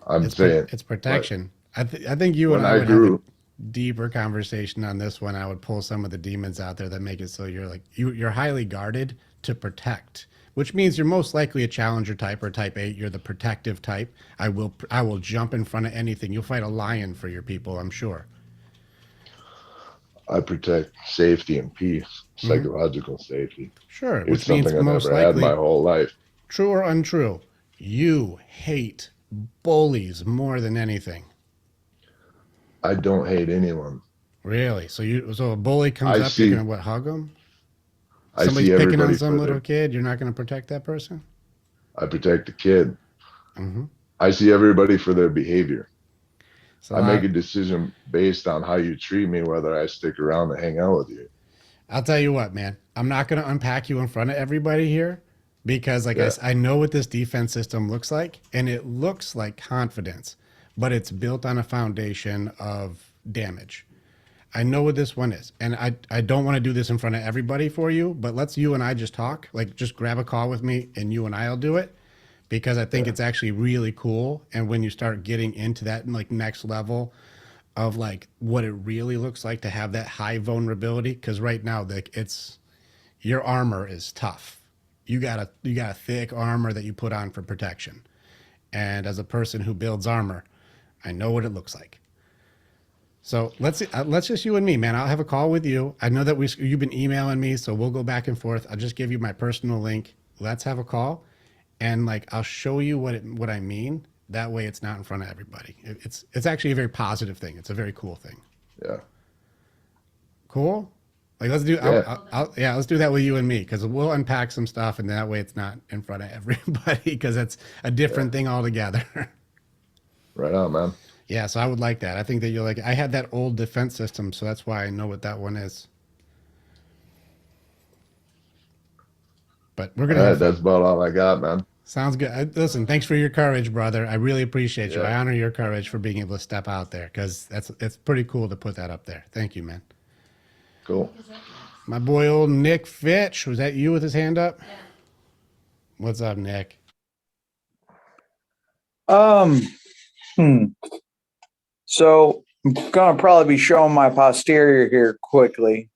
I'm saying it's protection. I think you and when I I would grew, have a deeper conversation on this one. I would pull some of the demons out there that make it so you're like you're highly guarded to protect, which means you're most likely a challenger type or type 8. You're the protective type. I will jump in front of anything. You'll fight a lion for your people, I'm sure. I protect safety and peace, psychological safety. Sure, It's which means something I most never had my likely, whole life. true or untrue, you hate bullies more than anything. I don't hate anyone. Really? So a bully comes I up, see- you're gonna hug him? I Somebody's see picking everybody on some for little their, kid, you're not gonna protect that person? I protect the kid. Mm-hmm. I see everybody for their behavior. So I make a decision based on how you treat me, whether I stick around to hang out with you. I'll tell you what, man. I'm not going to unpack you in front of everybody here because, like Yeah. I know what this defense system looks like, and it looks like confidence, but it's built on a foundation of damage. I know what this one is, and I don't want to do this in front of everybody for you, but let's you and I just talk. Like, just grab a call with me, and you and I'll do it because I think it's actually really cool. And when you start getting into that like next level of like what it really looks like to have that high vulnerability, because right now it's your armor is tough. You got a thick armor that you put on for protection. And as a person who builds armor, I know what it looks like. So let's just you and me, man. I'll have a call with you. I know that you've been emailing me, so we'll go back and forth. I'll just give you my personal link. Let's have a call, and like I'll show you what I mean. That way, it's not in front of everybody. It's actually a very positive thing. It's a very cool thing. Yeah. Cool. Like let's do, Yeah. yeah, let's do that with you and me because we'll unpack some stuff and that way it's not in front of everybody because that's a Yeah. different thing altogether. Right on, man. Yeah, so I would like that. I think that you're like, I had that old defense system, so that's why I know what that one is. But we're All gonna right. have That's fun. about all I got, man. Sounds good. Listen, thanks for your courage, brother. I really appreciate you. Yeah. I honor your courage for being able to step out there because that's it's pretty cool to put that up there. Thank you, man. Cool. My boy, old Nick Fitch, was that you with his hand up? What's up, Nick? Um, hmm. So I'm gonna probably be showing my posterior here quickly.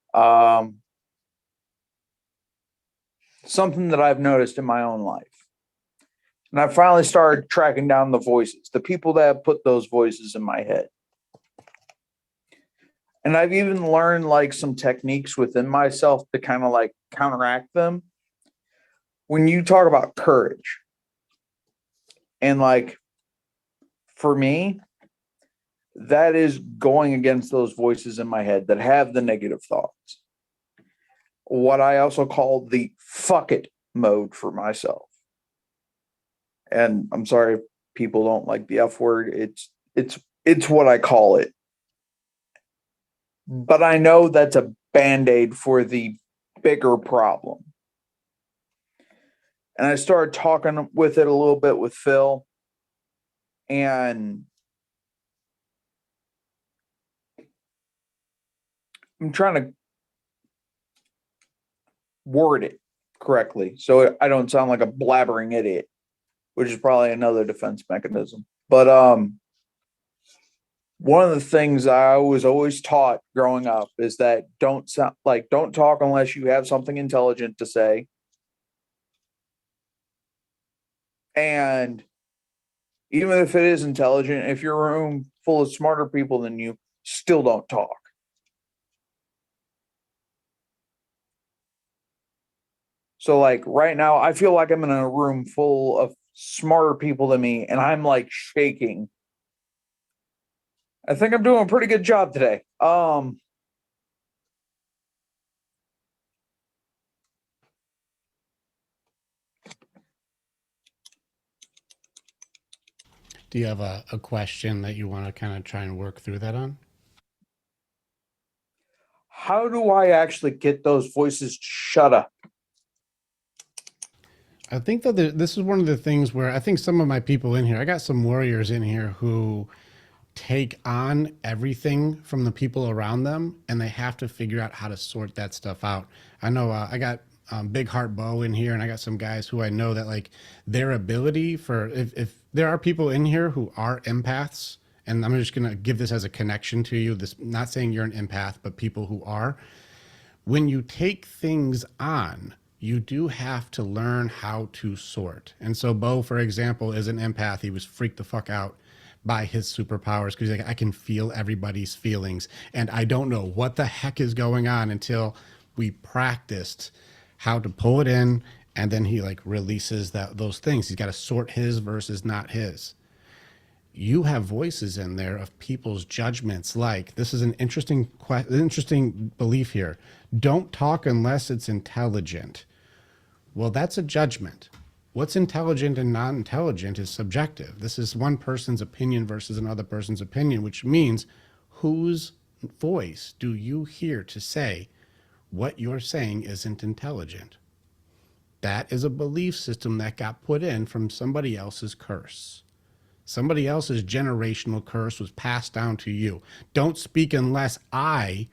Something that I've noticed in my own life. And I finally started tracking down the voices, the people that have put those voices in my head. And I've even learned like some techniques within myself to kind of like counteract them. When you talk about courage, and like for me, that is going against those voices in my head that have the negative thoughts. What I also call the fuck it mode for myself. And I'm sorry if people don't like the F word. It's what I call it. But I know that's a band-aid for the bigger problem. And I started talking with it a little bit with Phil. And I'm trying to word it correctly so I don't sound like a blabbering idiot, which is probably another defense mechanism. But one of the things I was always taught growing up is that don't talk unless you have something intelligent to say. And even if it is intelligent, if you're a room full of smarter people than you, still don't talk. So like right now, I feel like I'm in a room full of smarter people than me, and I'm like shaking. I think I'm doing a pretty good job today. Do you have a question that you want to kind of try and work through that on? How do I actually get those voices to shut up? I think that this is one of the things where I think some of my people in here, I got some warriors in here who take on everything from the people around them and they have to figure out how to sort that stuff out. I know I got Big Heart Bo in here and I got some guys who I know that like their ability for, if there are people in here who are empaths, and I'm just going to give this as a connection to you, this not saying you're an empath, but people who are, when you take things on, you do have to learn how to sort. And so Bo, for example, is an empath. He was freaked the fuck out by his superpowers because he's like, I can feel everybody's feelings. And I don't know what the heck is going on until we practiced how to pull it in. And then he like releases those things. He's got to sort his versus not his. You have voices in there of people's judgments. Like, this is an interesting belief here. Don't talk unless it's intelligent. Well, that's a judgment. What's intelligent and not intelligent is subjective. This is one person's opinion versus another person's opinion, which means whose voice do you hear to say what you're saying isn't intelligent? That is a belief system that got put in from somebody else's curse. Somebody else's generational curse was passed down to you. Don't speak unless I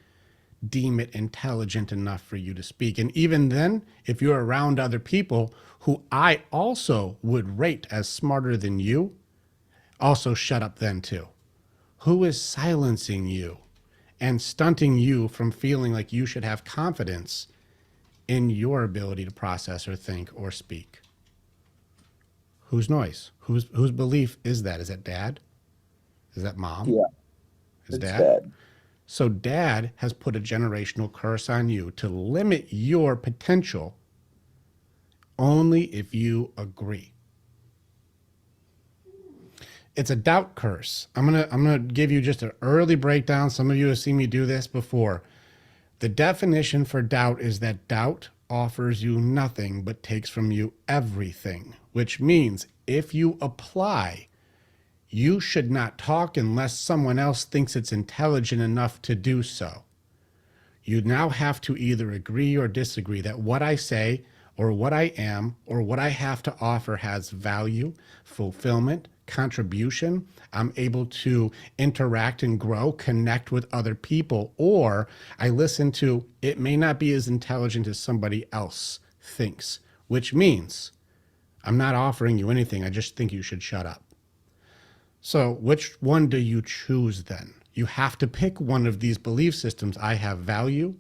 deem it intelligent enough for you to speak. And even then, if you're around other people who I also would rate as smarter than you, also shut up then too. Who is silencing you and stunting you from feeling like you should have confidence in your ability to process or think or speak? Whose noise? Whose belief is that? Is that dad? Is that mom? Yeah, Is it's dad? dead. So dad has put a generational curse on you to limit your potential only if you agree. It's a doubt curse. I'm gonna give you just an early breakdown. Some of you have seen me do this before. The definition for doubt is that doubt offers you nothing but takes from you everything, which means if you apply, you should not talk unless someone else thinks it's intelligent enough to do so. You now have to either agree or disagree that what I say or what I am or what I have to offer has value, fulfillment, contribution. I'm able to interact and grow, connect with other people, or I listen to it may not be as intelligent as somebody else thinks, which means I'm not offering you anything. I just think you should shut up. So which one do you choose then? You have to pick one of these belief systems. I have value.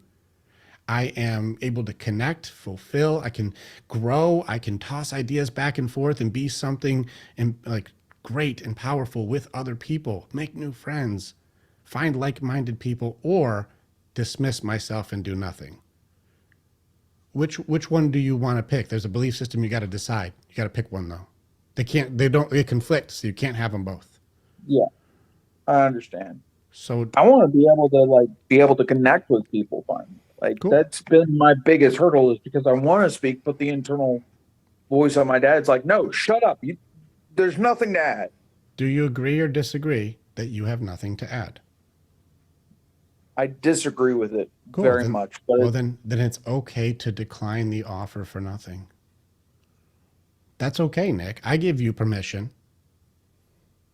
I am able to connect, fulfill, I can grow, I can toss ideas back and forth and be something like great and powerful with other people, make new friends, find like-minded people, or dismiss myself and do nothing. Which one do you want to pick? There's a belief system you got to decide. You got to pick one though. They conflict, so you can't have them both. Yeah, I understand. So I want to be able to connect with people finally. Like Cool. that's been my biggest hurdle is because I want to speak, but the internal voice of my dad's like, no, shut up. There's nothing to add. do you agree or disagree that you have nothing to add? I disagree with it Cool, very then- much. But Well, then it's okay to decline the offer for nothing. That's okay, Nick. I give you permission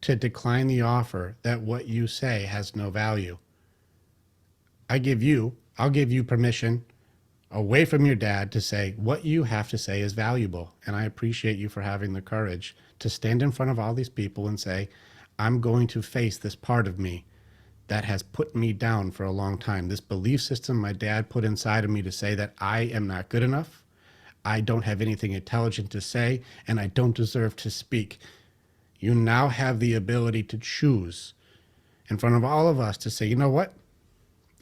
to decline the offer that what you say has no value. I'll give you permission away from your dad to say what you have to say is valuable. And I appreciate you for having the courage to stand in front of all these people and say, I'm going to face this part of me that has put me down for a long time. This belief system my dad put inside of me to say that I am not good enough, I don't have anything intelligent to say, and I don't deserve to speak. You now have the ability to choose in front of all of us to say, you know what?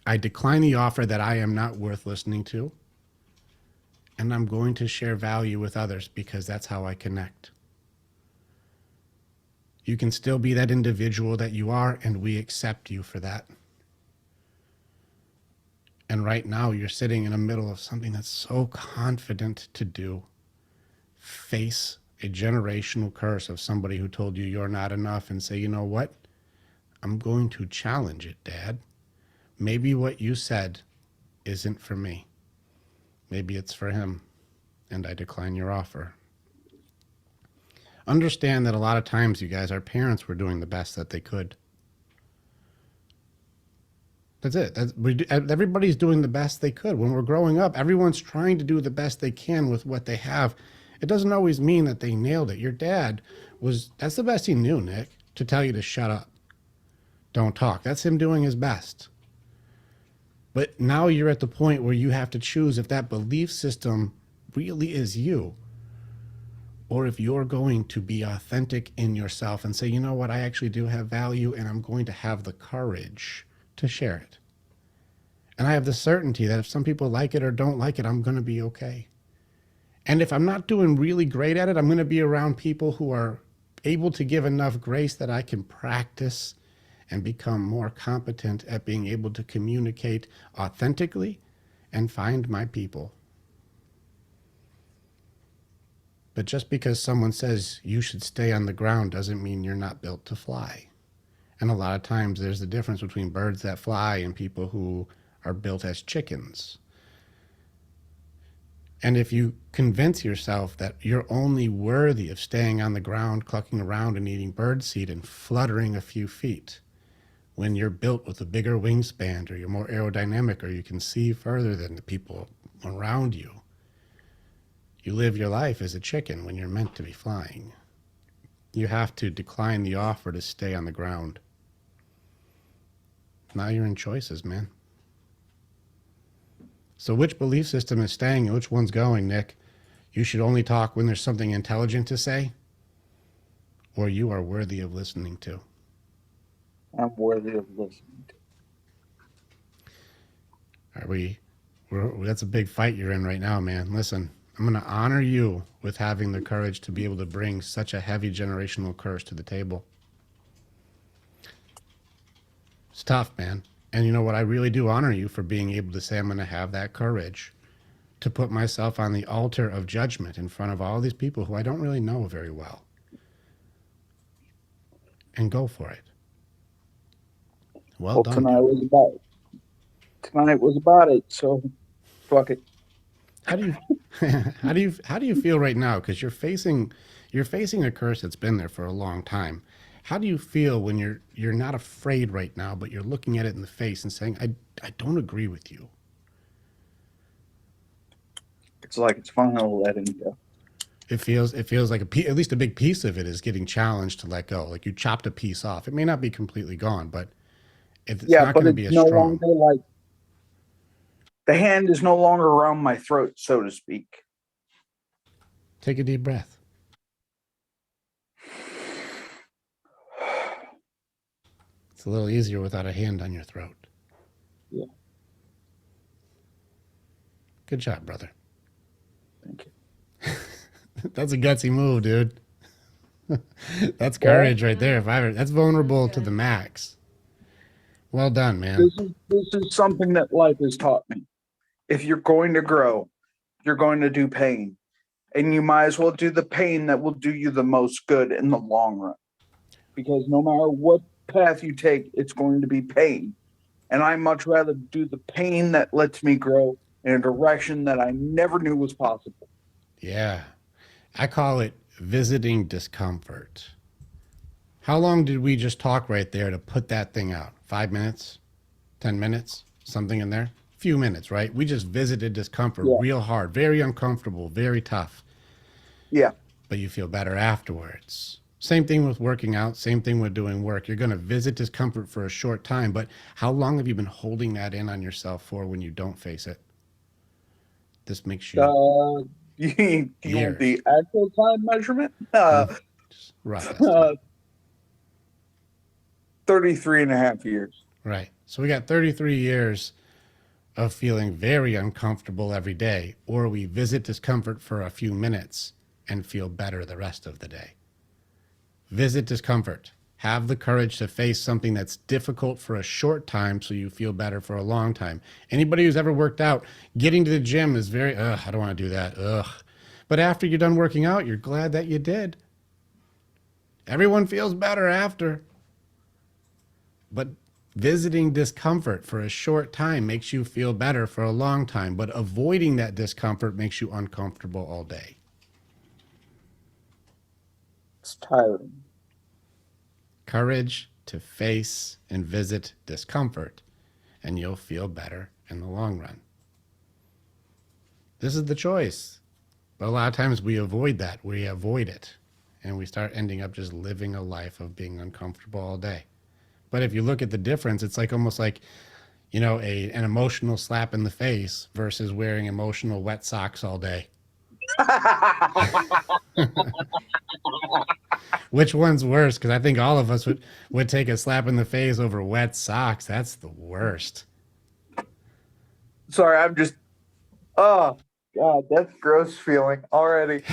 I decline the offer that I am not worth listening to, and I'm going to share value with others because that's how I connect. You can still be that individual that you are, and we accept you for that. And right now, you're sitting in the middle of something that's so confident to do. Face a generational curse of somebody who told you you're not enough and say, you know what? I'm going to challenge it, Dad. Maybe what you said isn't for me. Maybe it's for him, and I decline your offer. Understand that a lot of times, you guys, our parents were doing the best that they could. That's it. Everybody's doing the best they could. When we're growing up, everyone's trying to do the best they can with what they have. It doesn't always mean that they nailed it. Your dad that's the best he knew, Nick, to tell you to shut up. Don't talk. That's him doing his best. But now you're at the point where you have to choose if that belief system really is you, or if you're going to be authentic in yourself and say, you know what, I actually do have value and I'm going to have the courage to share it. And I have the certainty that if some people like it or don't like it, I'm going to be okay. And if I'm not doing really great at it, I'm going to be around people who are able to give enough grace that I can practice and become more competent at being able to communicate authentically and find my people. But just because someone says you should stay on the ground doesn't mean you're not built to fly. And a lot of times there's a difference between birds that fly and people who are built as chickens. And if you convince yourself that you're only worthy of staying on the ground, clucking around and eating birdseed and fluttering a few feet, when you're built with a bigger wingspan or you're more aerodynamic or you can see further than the people around you, you live your life as a chicken when you're meant to be flying. You have to decline the offer to stay on the ground. Now you're in choices, man. So which belief system is staying and which one's going, Nick? You should only talk when there's something intelligent to say, or you are worthy of listening to. I'm worthy of listening to. That's a big fight you're in right now, man. Listen, I'm going to honor you with having the courage to be able to bring such a heavy generational curse to the table. It's tough, man. And you know what? I really do honor you for being able to say, I'm going to have that courage to put myself on the altar of judgment in front of all these people who I don't really know very well and go for it. Well Well, done. tonight was about it. So fuck it. How do you how do you feel right now? Because you're facing a curse that's been there for a long time. How do you feel when you're not afraid right now, but you're looking at it in the face and saying, I don't agree with you? It's like it's finally letting go. It feels like at least a big piece of it is getting challenged to let go. Like you chopped a piece off. It may not be completely gone, but it's not But going to be it's as no strong. longer like the hand is no longer around my throat, so to speak. Take a deep breath. It's a little easier without a hand on your throat. Yeah. Good job, brother. Thank you. That's a gutsy move, dude. That's courage right there. That's vulnerable to the max. Well done, man. This is something that life has taught me. If you're going to grow, you're going to do pain. And you might as well do the pain that will do you the most good in the long run. Because no matter what path you take, it's going to be pain. And I much rather do the pain that lets me grow in a direction that I never knew was possible. Yeah. I call it visiting discomfort. How long did we just talk right there to put that thing out? 5 minutes? 10 minutes? Something in there? Few minutes, right? We just visited discomfort real hard, very uncomfortable, very tough. Yeah. But you feel better afterwards. Same thing with working out, same thing with doing work. You're going to visit discomfort for a short time, but how long have you been holding that in on yourself for when you don't face it? This makes you You Years. want the actual time measurement? just rough estimate. 33 and a half years. Right. So we got 33 years of feeling very uncomfortable every day, or we visit discomfort for a few minutes and feel better the rest of the day. Visit discomfort. Have the courage to face something that's difficult for a short time so you feel better for a long time. Anybody who's ever worked out, getting to the gym is very, I don't want to do that. But after you're done working out, you're glad that you did. Everyone feels better after. But visiting discomfort for a short time makes you feel better for a long time, but avoiding that discomfort makes you uncomfortable all day. It's tiring. Courage to face and visit discomfort, and you'll feel better in the long run. This is the choice. But a lot of times we avoid that. We avoid it. And we start ending up just living a life of being uncomfortable all day. But if you look at the difference, it's like almost like, you know, an emotional slap in the face versus wearing emotional wet socks all day. Which one's worse? Because I think all of us would take a slap in the face over wet socks. That's the worst. Sorry, I'm just. Oh, God, that's gross feeling already.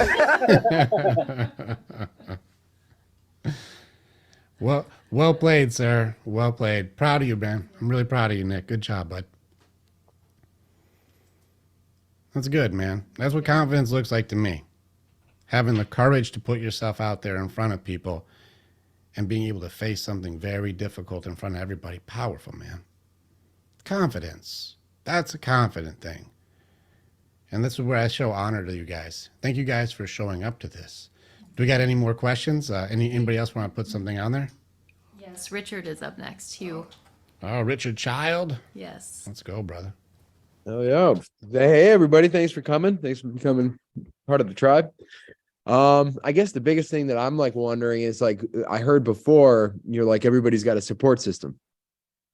Well played, sir. Well played. Proud of you, man. I'm really proud of you, Nick. Good job, bud. That's good, man. That's what confidence looks like to me. Having the courage to put yourself out there in front of people and being able to face something very difficult in front of everybody. Powerful, man. Confidence. That's a confident thing. And this is where I show honor to you guys. Thank you guys for showing up to this. Do we got any more questions? Anybody else want to put something on there? Yes, Richard is up next too. Oh, Richard Child. Yes. Let's go, brother. Oh yeah. Hey everybody, thanks for coming. Thanks for becoming part of the tribe. I guess the biggest thing that I'm like wondering is like I heard before, you're like everybody's got a support system,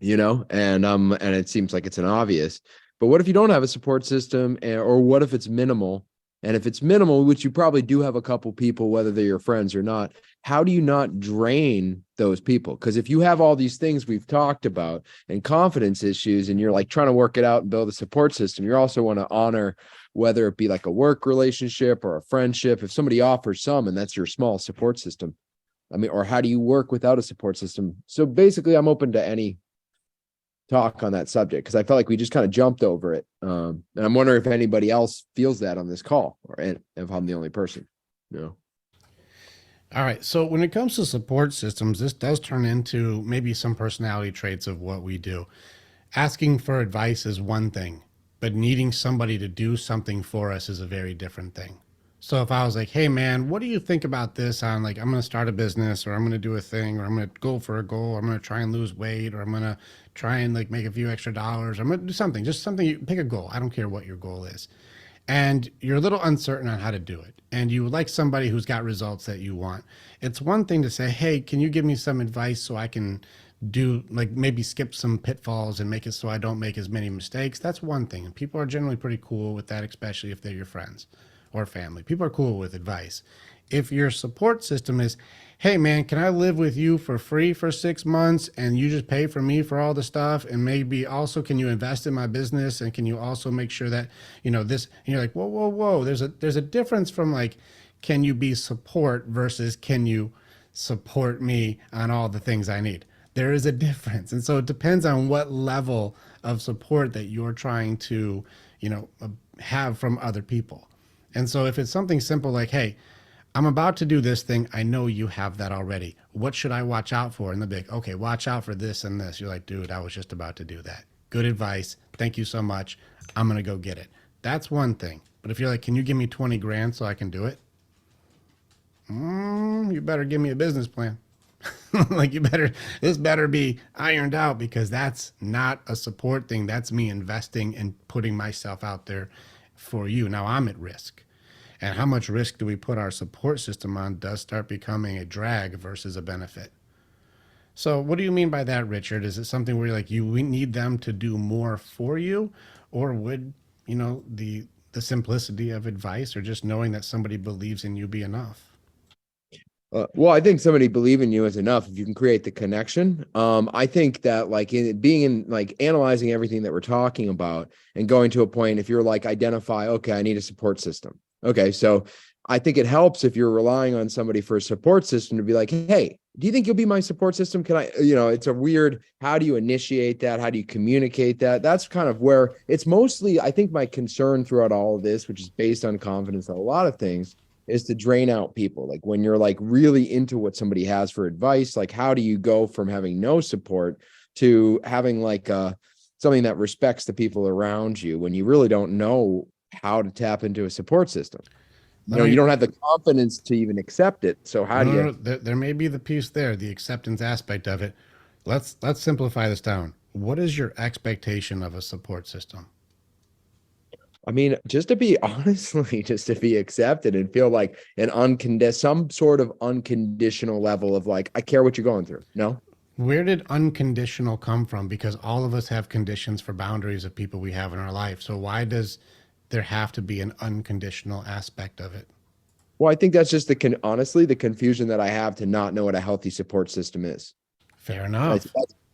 you know, and it seems like it's an obvious. But what if you don't have a support system, or what if it's minimal? And if it's minimal, which you probably do have a couple people, whether they're your friends or not, how do you not drain those people? Because if you have all these things we've talked about and confidence issues, and you're like trying to work it out and build a support system, you also want to honor whether it be like a work relationship or a friendship. If somebody offers some and that's your small support system, I mean, or how do you work without a support system? So basically, I'm open to any talk on that subject because I felt like we just kind of jumped over it. And I'm wondering if anybody else feels that on this call, or if I'm the only person. No. All right. So when it comes to support systems, this does turn into maybe some personality traits of what we do. Asking for advice is one thing, but needing somebody to do something for us is a very different thing. So if I was like, hey man, what do you think about this on like, I'm going to start a business, or I'm going to do a thing, or I'm going to go for a goal, or I'm going to try and lose weight, or I'm going to try and like make a few extra dollars. I'm going to do something, just something, you pick a goal. I don't care what your goal is. And you're a little uncertain on how to do it. And you would like somebody who's got results that you want. It's one thing to say, hey, can you give me some advice so I can do like maybe skip some pitfalls and make it so I don't make as many mistakes. That's one thing. And people are generally pretty cool with that, especially if they're your friends or family. People are cool with advice. If your support system is, hey man, can I live with you for free for 6 months and you just pay for me for all the stuff, and maybe also can you invest in my business, and can you also make sure that this, and you're like, whoa, there's a difference from like, can you be support versus can you support me on all the things I need. There is a difference. And so it depends on what level of support that you're trying to have from other people. And so if it's something simple like, hey, I'm about to do this thing, I know you have that already, what should I watch out for? And they'll be like, okay, watch out for this and this. You're like, dude, I was just about to do that. Good advice. Thank you so much. I'm going to go get it. That's one thing. But if you're like, can you give me 20 grand so I can do it? You better give me a business plan. Like this better be ironed out, because that's not a support thing. That's me investing and putting myself out there for you. Now I'm at risk. And how much risk do we put our support system on does start becoming a drag versus a benefit. So what do you mean by that, Richard? Is it something where you're like, we need them to do more for you? Or would, the simplicity of advice or just knowing that somebody believes in you be enough? Well, I think somebody believing you is enough if you can create the connection. I think that like analyzing everything that we're talking about and going to a point, if you're like identify, okay, I need a support system. Okay. So I think it helps if you're relying on somebody for a support system to be like, hey, do you think you'll be my support system? Can I, it's a weird, how do you initiate that? How do you communicate that? That's kind of where it's mostly, I think my concern throughout all of this, which is based on confidence on a lot of things, is to drain out people. Like when you're like really into what somebody has for advice, like how do you go from having no support to having like something that respects the people around you when you really don't know how to tap into a support system? You don't have the confidence to even accept it. So how do you? There may be the piece there, the acceptance aspect of it. Let's simplify this down. What is your expectation of a support system? I mean, just to be accepted and feel like some sort of unconditional level of like, I care what you're going through. No. Where did unconditional come from? Because all of us have conditions for boundaries of people we have in our life. So why does there have to be an unconditional aspect of it? Well, I think that's just honestly, the confusion that I have to not know what a healthy support system is. Fair enough.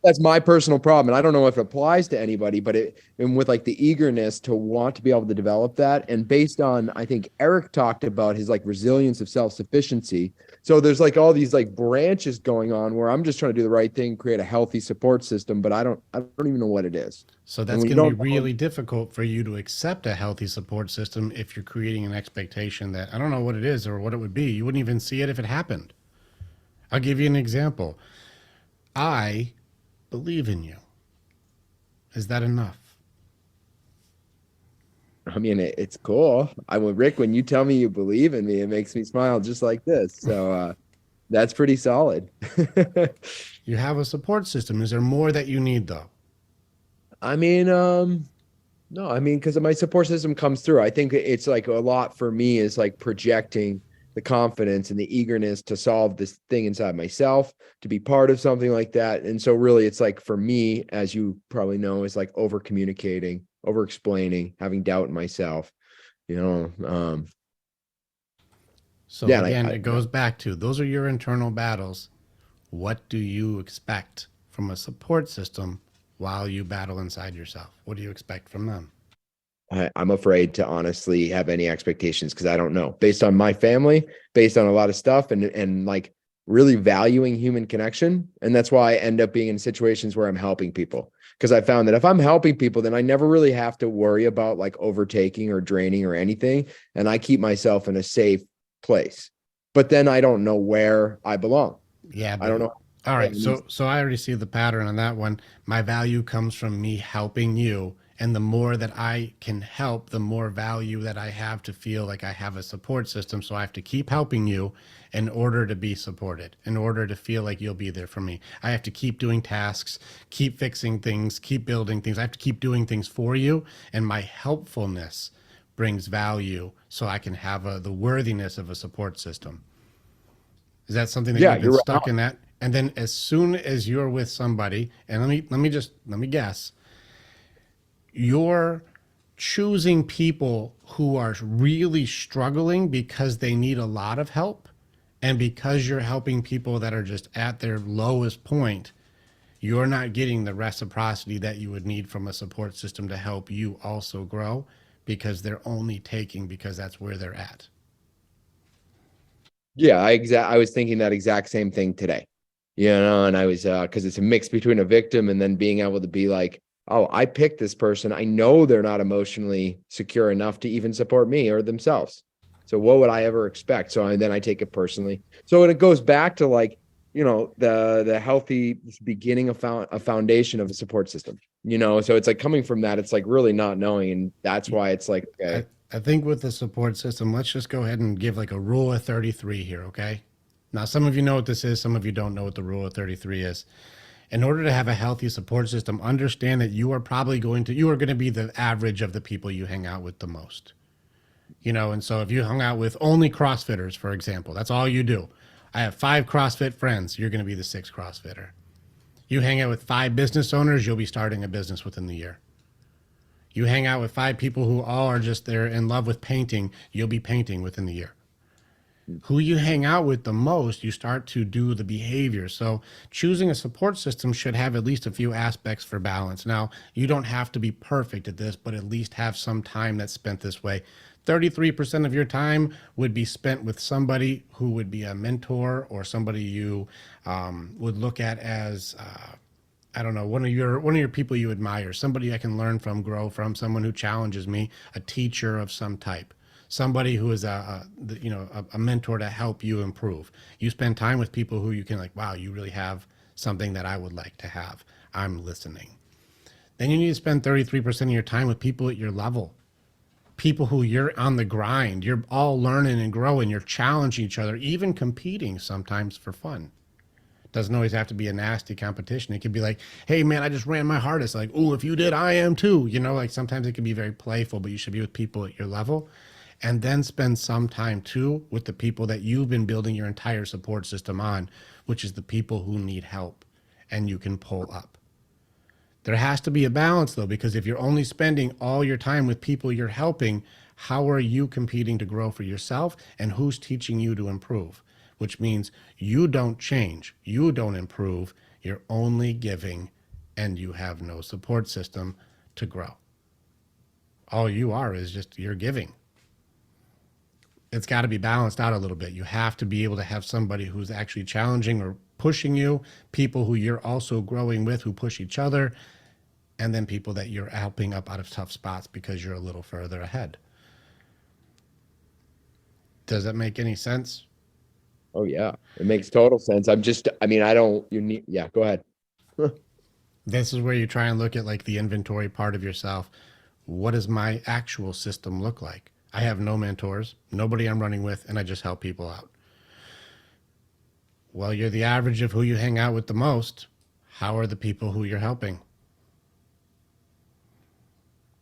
That's my personal problem. And I don't know if it applies to anybody, but and with like the eagerness to want to be able to develop that. And based on, I think Eric talked about his like resilience of self-sufficiency. So there's like all these like branches going on where I'm just trying to do the right thing, create a healthy support system, but I don't even know what it is. So that's going to be really difficult for you to accept a healthy support system if you're creating an expectation that I don't know what it is or what it would be. You wouldn't even see it if it happened. I'll give you an example. I believe in you. Is that enough? I mean, it's cool. Rick, when you tell me you believe in me, it makes me smile just like this. So that's pretty solid. You have a support system. Is there more that you need though? I mean, no, I mean, because my support system comes through. I think it's like a lot for me is like projecting the confidence and the eagerness to solve this thing inside myself, to be part of something like that. And so really it's like for me, as you probably know, is like over communicating, over explaining, having doubt in myself, So yeah, again, it goes back to those are your internal battles. What do you expect from a support system while you battle inside yourself? What do you expect from them? I'm afraid to honestly have any expectations because I don't know. Based on my family, based on a lot of stuff, and like really valuing human connection. And that's why I end up being in situations where I'm helping people. Because I found that if I'm helping people, then I never really have to worry about like overtaking or draining or anything. And I keep myself in a safe place. But then I don't know where I belong. Yeah, I don't know. All right, Yeah, so I already see the pattern on that one. My value comes from me helping you, and the more that I can help, the more value that I have to feel like I have a support system. So I have to keep helping you in order to be supported, in order to feel like you'll be there for me. I have to keep doing tasks, keep fixing things, keep building things. I have to keep doing things for you, and my helpfulness brings value so I can have the worthiness of a support system. Is that something that Yeah, you've been you're right. stuck in that? And then as soon as you're with somebody, and let me guess, you're choosing people who are really struggling because they need a lot of help, and because you're helping people that are just at their lowest point, you're not getting the reciprocity that you would need from a support system to help you also grow, because they're only taking because that's where they're at. Yeah, I was thinking that exact same thing today. And I was because it's a mix between a victim and then being able to be like, oh, I picked this person. I know they're not emotionally secure enough to even support me or themselves. So what would I ever expect? So then I take it personally. So when it goes back to like, the healthy beginning of a foundation of a support system, so it's like coming from that, it's like really not knowing. And that's why it's like, okay. I think with the support system, let's just go ahead and give like a rule of 33 here, okay? Now, some of you know what this is, some of you don't know what the rule of 33 is. In order to have a healthy support system, understand that you are going to be the average of the people you hang out with the most. And so if you hung out with only CrossFitters, for example, that's all you do. I have 5 CrossFit friends, you're going to be the 6th CrossFitter. You hang out with 5 business owners, you'll be starting a business within the year. You hang out with 5 people who all are just they're in love with painting, you'll be painting within the year. Who you hang out with the most, you start to do the behavior. So choosing a support system should have at least a few aspects for balance. Now, you don't have to be perfect at this, but at least have some time that's spent this way. 33% of your time would be spent with somebody who would be a mentor or somebody you would look at as I don't know, one of your people you admire, somebody I can learn from, grow from, someone who challenges me, a teacher of some type, somebody who is a mentor to help you improve. You spend time with people who you can like, wow, you really have something that I would like to have. I'm listening. Then you need to spend 33% of your time with people at your level, people who you're on the grind. You're all learning and growing. You're challenging each other, even competing sometimes for fun. Doesn't always have to be a nasty competition. It could be like, hey man, I just ran my hardest. Like, oh, if you did, I am too. Like sometimes it can be very playful, but you should be with people at your level. And then spend some time too with the people that you've been building your entire support system on, which is the people who need help and you can pull up. There has to be a balance though, because if you're only spending all your time with people you're helping, how are you competing to grow for yourself, and who's teaching you to improve? Which means you don't change, you don't improve, you're only giving, and you have no support system to grow. All you are is just you're giving. It's got to be balanced out a little bit. You have to be able to have somebody who's actually challenging or pushing you, people who you're also growing with who push each other, and then people that you're helping up out of tough spots because you're a little further ahead. Does that make any sense? Oh yeah, it makes total sense. Yeah, go ahead. This is where you try and look at like the inventory part of yourself. What does my actual system look like? I have no mentors, nobody I'm running with, and I just help people out. Well, you're the average of who you hang out with the most. How are the people who you're helping?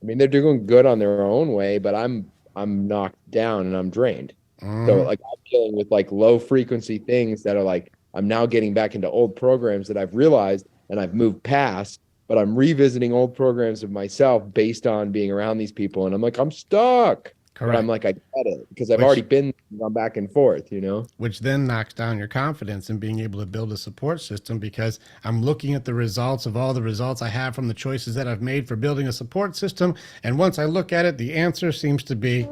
I mean, they're doing good on their own way, but I'm knocked down and I'm drained. So like I'm dealing with like low frequency things that are like, I'm now getting back into old programs that I've realized and I've moved past, but I'm revisiting old programs of myself based on being around these people. And I'm like, I'm stuck. Correct. But I'm like, I get it because I've already gone back and forth, Which then knocks down your confidence in being able to build a support system, because I'm looking at the results of all the results I have from the choices that I've made for building a support system. And once I look at it, the answer seems to be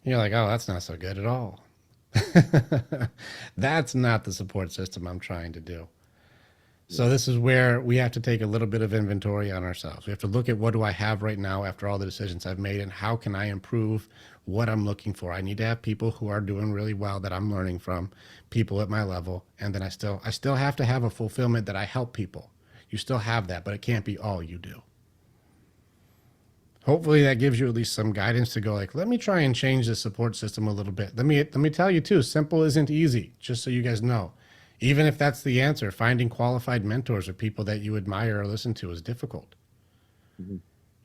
You're like, oh, that's not so good at all. That's not the support system I'm trying to do. So this is where we have to take a little bit of inventory on ourselves. We have to look at what do I have right now after all the decisions I've made and how can I improve what I'm looking for. I need to have people who are doing really well that I'm learning from, people at my level, and then I still have to have a fulfillment that I help people. You still have that, but it can't be all you do. Hopefully that gives you at least some guidance to go like, let me try and change the support system a little bit. Let me tell you too, simple isn't easy, just so you guys know. Even if that's the answer, finding qualified mentors or people that you admire or listen to is difficult. Mhm.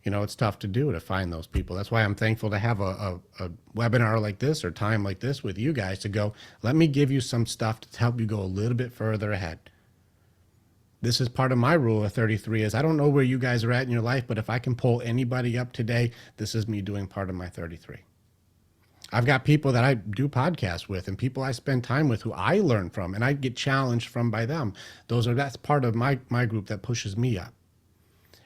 You know, it's tough to do to find those people. That's why I'm thankful to have a webinar like this or time like this with you guys to go, let me give you some stuff to help you go a little bit further ahead. This is part of my rule of 33 is I don't know where you guys are at in your life, but if I can pull anybody up today, this is me doing part of my 33. I've got people that I do podcasts with and people I spend time with who I learn from and I get challenged from by them. That's part of my group that pushes me up.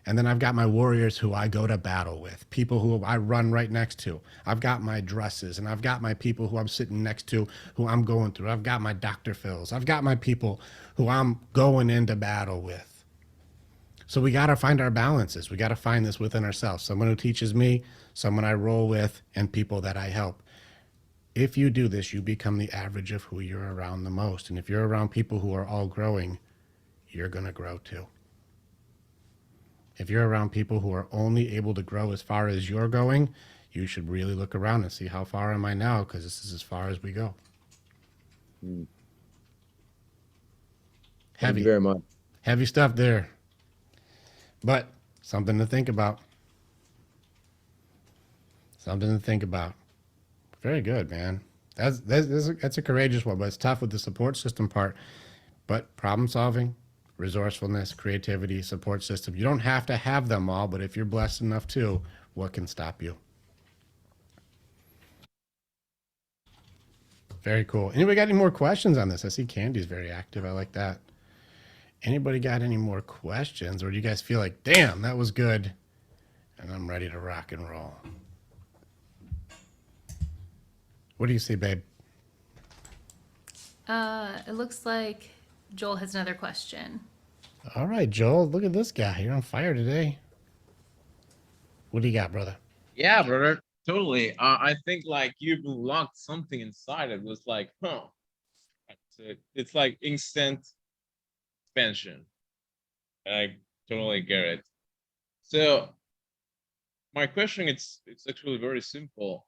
And then I've got my warriors who I go to battle with, people who I run right next to. I've got my dresses and I've got my people who I'm sitting next to who I'm going through. I've got my Dr. Phils. I've got my people who I'm going into battle with. So we got to find our balances. We got to find this within ourselves. Someone who teaches me, someone I roll with, and people that I help. If you do this, you become the average of who you're around the most. And if you're around people who are all growing, you're going to grow too. If you're around people who are only able to grow as far as you're going, you should really look around and see how far am I now, because this is as far as we go. Mm. Thank Heavy, you very much. heavy stuff there, but something to think about. Something to think about. Very good, man. That's a courageous one, but it's tough with the support system part. But problem solving, resourcefulness, creativity, support system. You don't have to have them all, but if you're blessed enough to, what can stop you? Very cool. Anybody got any more questions on this? I see Candy's very active. I like that. Anybody got any more questions, or do you guys feel like, damn, that was good, and I'm ready to rock and roll? What do you see, babe? It looks like Joel has another question. All right, Joel, look at this guy. You're on fire today. What do you got, brother? Yeah, brother. Totally. I think like you've unlocked something inside that was like, huh. That's it. It's like instant expansion. I totally get it. So my question it's actually very simple.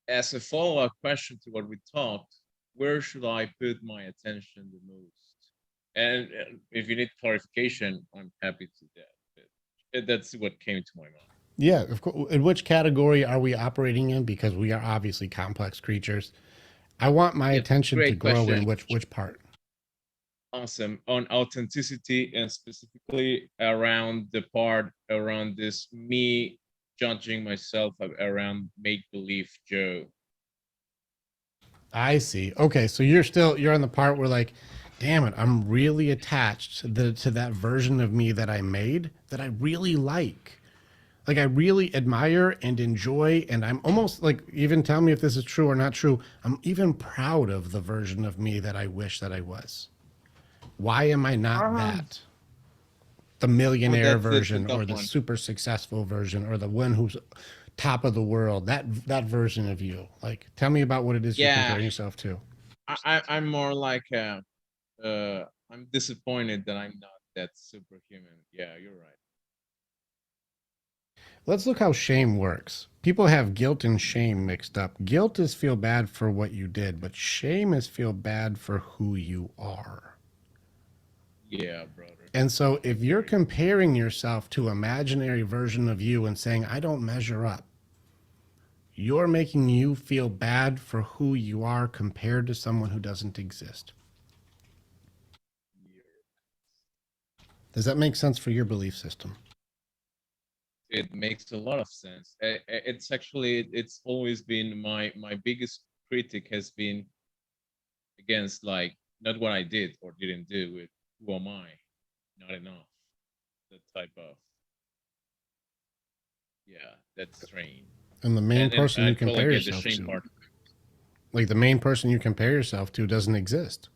As a follow-up question to what we talked, where should I put my attention the most? And if you need clarification, I'm happy to do that. That's what came to my mind. Yeah, of course. In which category are we operating in? Because we are obviously complex creatures. I want my Yeah, attention to great grow in question. which part? Awesome. On authenticity and specifically around the part around this me judging myself around make-believe Joe. I see. Okay, so you're on the part where like, damn it, I'm really attached to that version of me that I made that I really like. Like I really admire and enjoy, and I'm almost like, even tell me if this is true or not true, I'm even proud of the version of me that I wish that I was. Why am I not that? The millionaire that's a version tough or the one. super successful version or the one who's top of the world, that version of you. Like tell me about what it is you're Yeah, comparing yourself to. I'm more like I'm disappointed that I'm not that superhuman. Yeah, you're right. Let's look how shame works. People have guilt and shame mixed up. Guilt is feel bad for what you did, but shame is feel bad for who you are. Yeah, brother. And so if you're comparing yourself to imaginary version of you and saying, I don't measure up, you're making you feel bad for who you are compared to someone who doesn't exist. Does that make sense for your belief system? It makes a lot of sense. It's actually it's always been my biggest critic has been against like not what I did or didn't do with who am I, not enough. That type of that strain. And the main And person I you totally compare get the yourself shame to, part. like the main person you compare yourself to doesn't exist.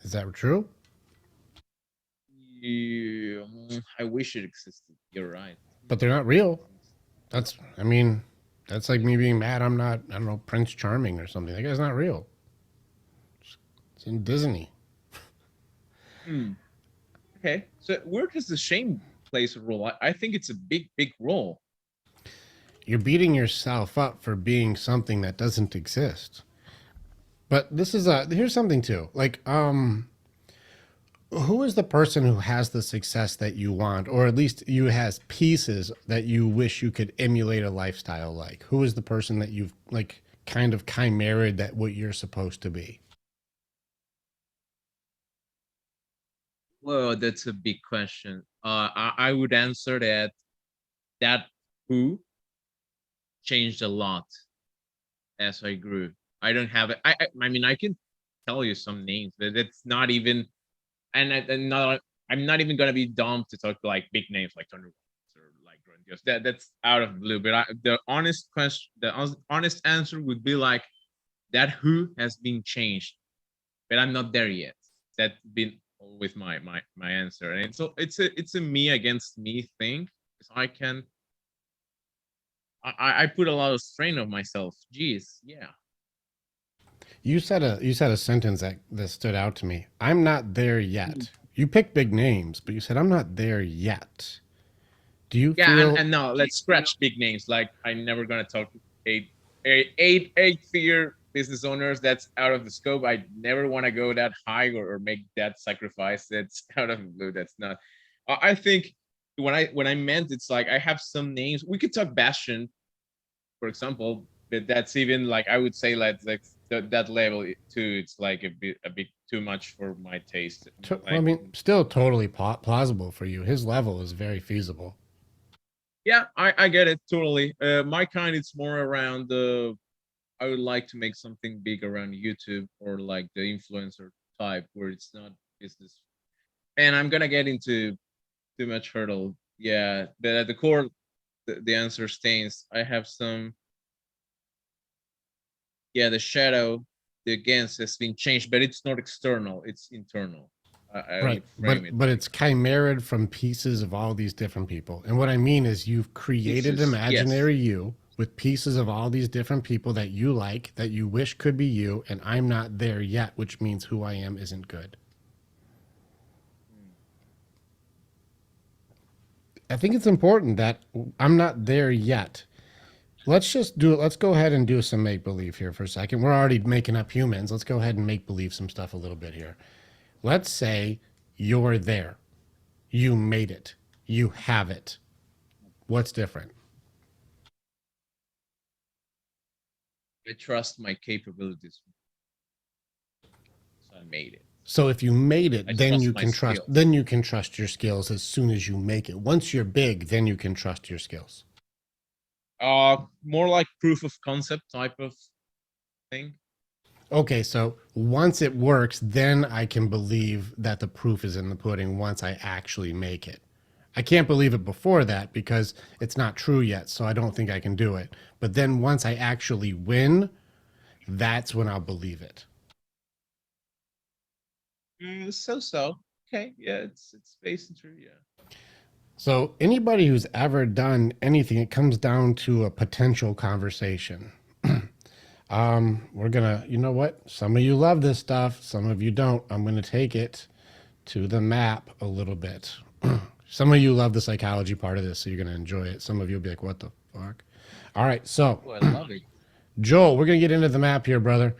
Is that true? Yeah, I wish it existed. You're right. But they're not real. That's, I mean, that's like me being mad I'm not, I don't know, Prince Charming or something. That guy's not real. It's in Disney. Hmm. Okay, so where does the shame plays a role? I think it's a big role. You're beating yourself up for being something that doesn't exist. But this is here's something too. Like, who is the person who has the success that you want, or at least you has pieces that you wish you could emulate a lifestyle like? Who is the person that you've like kind of chimeraed that what you're supposed to be? Well, that's a big question. I would answer that who changed a lot as I grew. I don't have it. I mean, I can tell you some names, but it's not even. And not. I'm not even gonna be dumb to talk like big names like Tony Robbins or like Grandiose. That's out of the blue. But the honest question, honest answer would be like that who has been changed, but I'm not there yet. That's been always my answer, and so it's a me against me thing. So I can. I put a lot of strain on myself. Geez, yeah. You said a sentence that stood out to me. I'm not there yet. You picked big names, but you said I'm not there yet. Do you Yeah, feel and now let's scratch big names. Like I'm never gonna talk eight-figure business owners. That's out of the scope. I never want to go that high or make that sacrifice. That's out of the blue. That's not. I think when I meant it's like I have some names. We could talk Bastion, for example, but that's even like I would say like that level too. It's like a bit too much for my taste. well, I Like mean, still totally plausible for you. His level is very feasible. yeah, I get it totally. My kind it's more around the I would like to make something big around YouTube or like the influencer type where it's not business. And I'm gonna get into too much hurdle. Yeah, but at the core, the answer stays. I have some. Yeah, the shadow, the against has been changed, but it's not external; it's internal. I Right, would frame it but like it's chimeraed from pieces of all these different people. And what I mean is you've created pieces. imaginary Yes. you with pieces of all these different people that you like, that you wish could be you, and I'm not there yet, which means who I am isn't good. I think it's important that I'm not there yet. Let's just do it. Let's go ahead and do some make believe here for a second. We're already making up humans. Let's go ahead and make believe some stuff a little bit here. Let's say you're there. You made it. You have it. What's different? I trust my capabilities. So I made it. So if you made it, I then trust you my can trust. skills. Then you can trust your skills as soon as you make it. Once you're big, then you can trust your skills. More like proof of concept type of thing. Okay, so once it works, then I can believe that the proof is in the pudding once I actually make it. I can't believe it before that because it's not true yet, so I don't think I can do it. But then once I actually win, that's when I'll believe it. So. Okay, yeah, it's based in true, yeah. So anybody who's ever done anything, it comes down to a potential conversation. We're gonna, you know what? Some of you love this stuff, some of you don't. I'm gonna take it to the map a little bit. Some of you love the psychology part of this, so you're gonna enjoy it. Some of you will be like, what the fuck? All right, so Oh, I love it. Joel, we're gonna get into the map here, brother.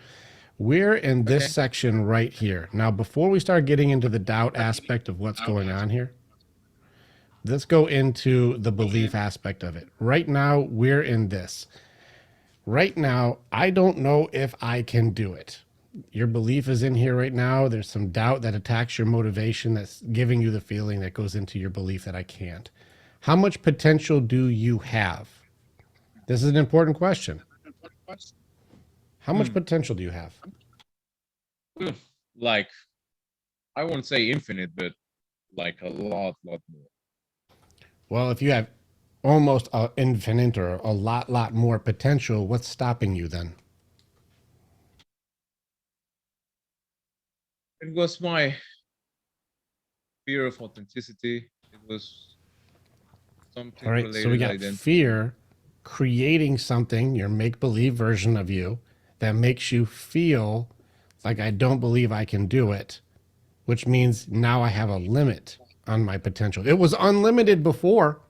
We're in this Okay. section right here. Now, before we start getting into the doubt aspect of what's going on here, let's go into the belief aspect of it. Right now, we're in this. Right now, I don't know if I can do it. Your belief is in here right now. There's some doubt that attacks your motivation that's giving you the feeling that goes into your belief that I can't. How much potential do you have? This is an important question. How much potential do you have? Like, I won't say infinite, but like a lot more. Well, if you have, almost infinite or a lot more potential, what's stopping you then? It was my fear of authenticity. It was something All right, related so we to got identity. fear creating something, your make-believe version of you, that makes you feel like I don't believe I can do it, which means now I have a limit on my potential. It was unlimited before,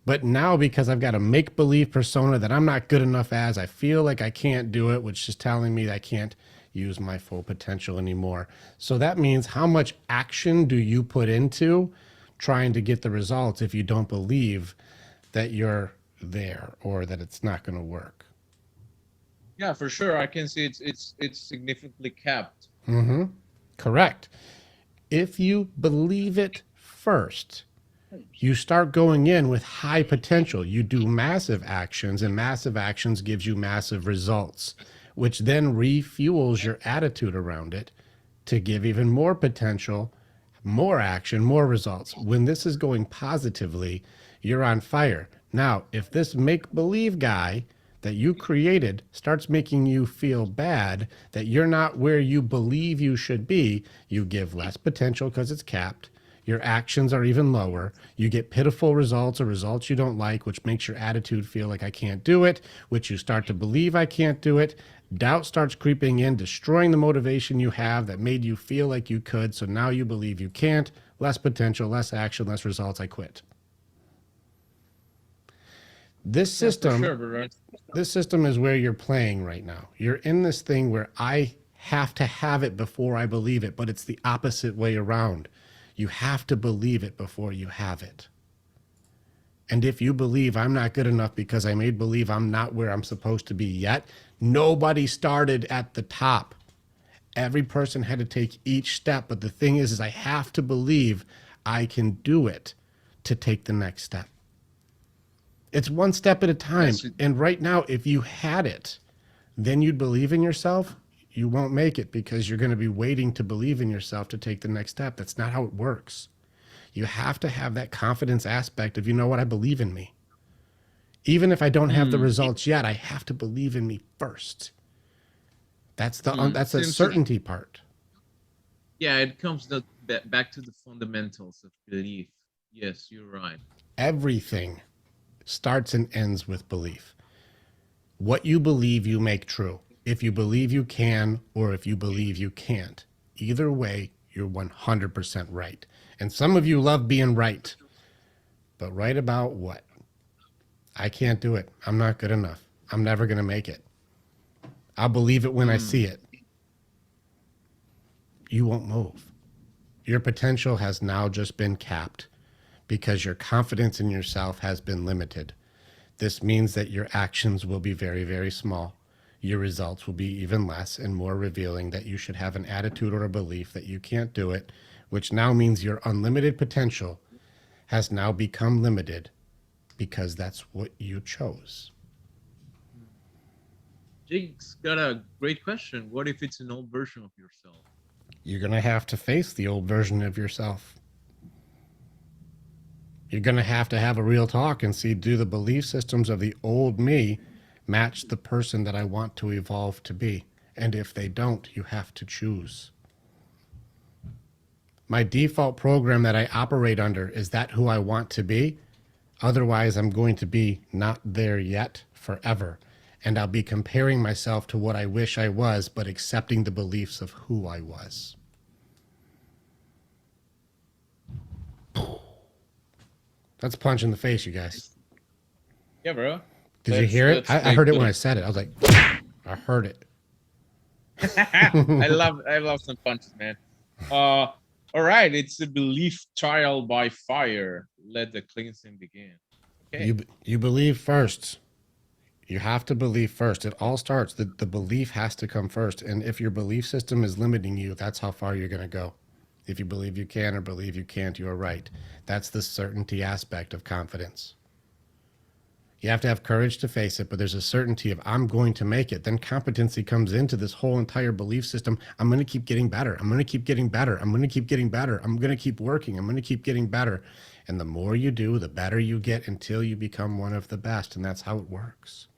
but now because I've got a make-believe persona that I'm not good enough as, I feel like I can't do it, which is telling me that I can't use my full potential anymore. So that means how much action do you put into trying to get the results if you don't believe that you're there or that it's not going to work? Yeah, for sure. I can see it's significantly capped. Mm-hmm. Correct. If you believe it first, you start going in with high potential. You do massive actions, and massive actions gives you massive results, which then refuels your attitude around it to give even more potential, more action, more results. When this is going positively, you're on fire. Now, if this make-believe guy that you created starts making you feel bad, that you're not where you believe you should be, you give less potential because it's capped. Your actions are even lower. You get pitiful results or results you don't like, which makes your attitude feel like I can't do it, which you start to believe I can't do it. Doubt starts creeping in, destroying the motivation you have that made you feel like you could. So now you believe you can't. Less potential, less action, less results. I quit. This Yeah, for system, sure, brother. this system is where you're playing right now. You're in this thing where I have to have it before I believe it, but it's the opposite way around. You have to believe it before you have it. And if you believe I'm not good enough because I made believe I'm not where I'm supposed to be yet, nobody started at the top. Every person had to take each step. But the thing is I have to believe I can do it to take the next step. It's one step at a time. Yes, And right now, if you had it, then you'd believe in yourself. You won't make it because you're going to be waiting to believe in yourself to take the next step. That's not how it works. You have to have that confidence aspect of, you know what, I believe in me. Even if I don't have the results yet, I have to believe in me first. That's the Seems certainty part. Yeah, it comes back to the fundamentals of belief. Yes, you're right. Everything starts and ends with belief. What you believe you make true. If you believe you can or if you believe you can't. Either way, you're 100% right. And some of you love being right. But right about what? I can't do it. I'm not good enough. I'm never going to make it. I'll believe it when I see it. You won't move. Your potential has now just been capped because your confidence in yourself has been limited. This means that your actions will be very, very small. Your results will be even less and more revealing that you should have an attitude or a belief that you can't do it, which now means your unlimited potential has now become limited because that's what you chose. Jake's got a great question. What if it's an old version of yourself? You're going to have to face the old version of yourself. You're going to have a real talk and see, do the belief systems of the old me match the person that I want to evolve to be? And if they don't, you have to choose. My default program that I operate under, is that who I want to be? Otherwise, I'm going to be not there yet forever. And I'll be comparing myself to what I wish I was, but accepting the beliefs of who I was. That's a punch in the face, you guys. Yeah, bro. Did you hear it? Let's I dig heard it to when I said it. I was like, I heard it. I love some punches, man. All right, it's a belief trial by fire. Let the cleansing begin. Okay. You believe first. You have to believe first. It all starts, the belief has to come first. And if your belief system is limiting you, that's how far you're going to go. If you believe you can or believe you can't, you are right. That's the certainty aspect of confidence. You have to have courage to face it, but there's a certainty of I'm going to make it. Then competency comes into this whole entire belief system. I'm going to keep getting better. I'm going to keep getting better. I'm going to keep getting better. I'm going to keep working. I'm going to keep getting better. And the more you do, the better you get until you become one of the best. And that's how it works.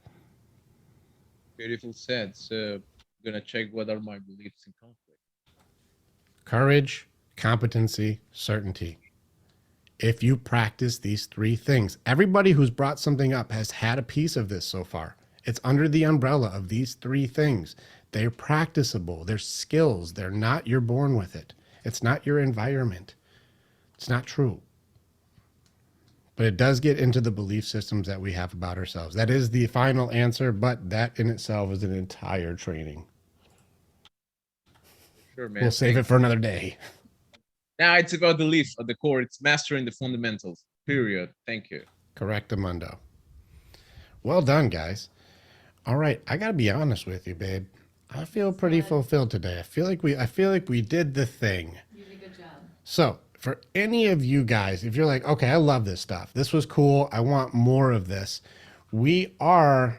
Beautiful said. So, gonna check what are my beliefs in conflict. Courage, competency, certainty. If you practice these 3 things, everybody who's brought something up has had a piece of this so far. It's under the umbrella of these 3 things. They're practicable. They're skills. They're not, you're born with it. It's not your environment. It's not true. But it does get into the belief systems that we have about ourselves. That is the final answer, but that in itself is an entire training. Sure, man. We'll save it for another day. Now it's about the leaf at the core. It's mastering the fundamentals. Period. Thank you. Correctamundo. Well done, guys. All right, I gotta be honest with you, babe. I feel pretty fulfilled today. I feel like we did the thing. You did a good job. So for any of you guys, if you're like, okay, I love this stuff. This was cool. I want more of this. We are,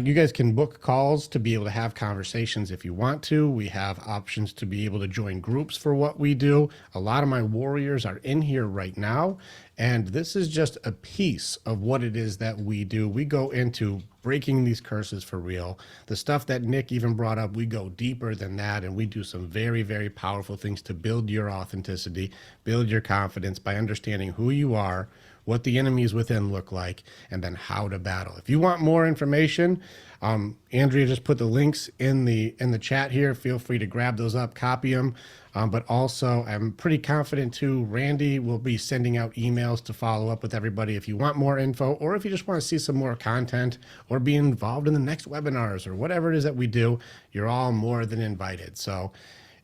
you guys can book calls to be able to have conversations if you want to. We have options to be able to join groups for what we do. A lot of my warriors are in here right now. And this is just a piece of what it is that we do. We go into breaking these curses for real. The stuff that Nick even brought up, we go deeper than that. And we do some very, very powerful things to build your authenticity, build your confidence by understanding who you are, what the enemies within look like, and then how to battle. If you want more information, Andrea just put the links in the chat here. Feel free to grab those up, copy them. But also, I'm pretty confident too, Randy will be sending out emails to follow up with everybody if you want more info, or if you just want to see some more content or be involved in the next webinars or whatever it is that we do, you're all more than invited. So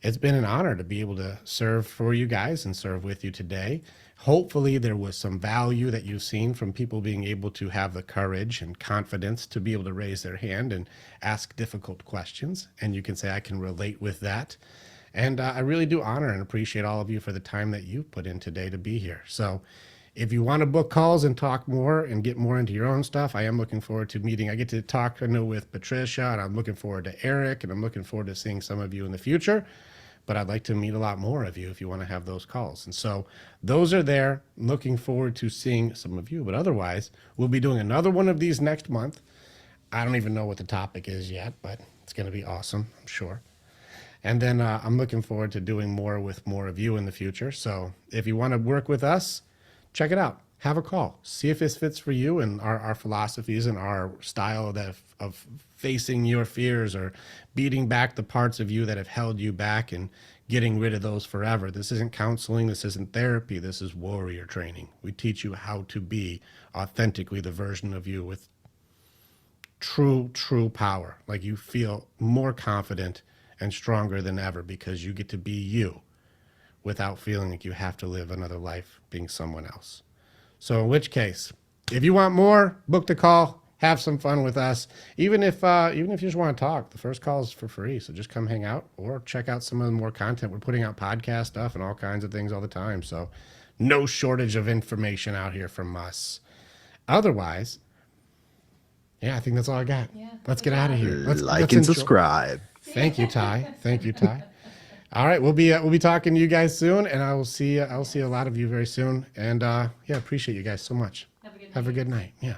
it's been an honor to be able to serve for you guys and serve with you today. Hopefully there was some value that you've seen from people being able to have the courage and confidence to be able to raise their hand and ask difficult questions. And you can say, I can relate with that. And I really do honor and appreciate all of you for the time that you put in today to be here. So if you want to book calls and talk more and get more into your own stuff, I am looking forward to meeting. I get to talk, I know, with Patricia, and I'm looking forward to Eric, and I'm looking forward to seeing some of you in the future. But I'd like to meet a lot more of you if you want to have those calls. And so those are there. Looking forward to seeing some of you. But otherwise, we'll be doing another one of these next month. I don't even know what the topic is yet, but it's going to be awesome, I'm sure. And then I'm looking forward to doing more with more of you in the future. So if you want to work with us, check it out. Have a call. See if this fits for you and our philosophies and our style of facing your fears or beating back the parts of you that have held you back and getting rid of those forever. This isn't counseling. This isn't therapy. This is warrior training. We teach you how to be authentically the version of you with true power. Like you feel more confident and stronger than ever because you get to be you without feeling like you have to live another life being someone else. So in which case, if you want more, book the call, have some fun with us. Even if you just want to talk, the first call is for free. So just come hang out or check out some of the more content. We're putting out podcast stuff and all kinds of things all the time. So no shortage of information out here from us. Otherwise, yeah, I think that's all I got. Yeah. Let's get out of here. Let's and enjoy. subscribe. Thank you, Ty. Thank you, Ty. All right, we'll be talking to you guys soon, and I'll see a lot of you very soon. And yeah, appreciate you guys so much. Have a good night. Have a good night. Yeah.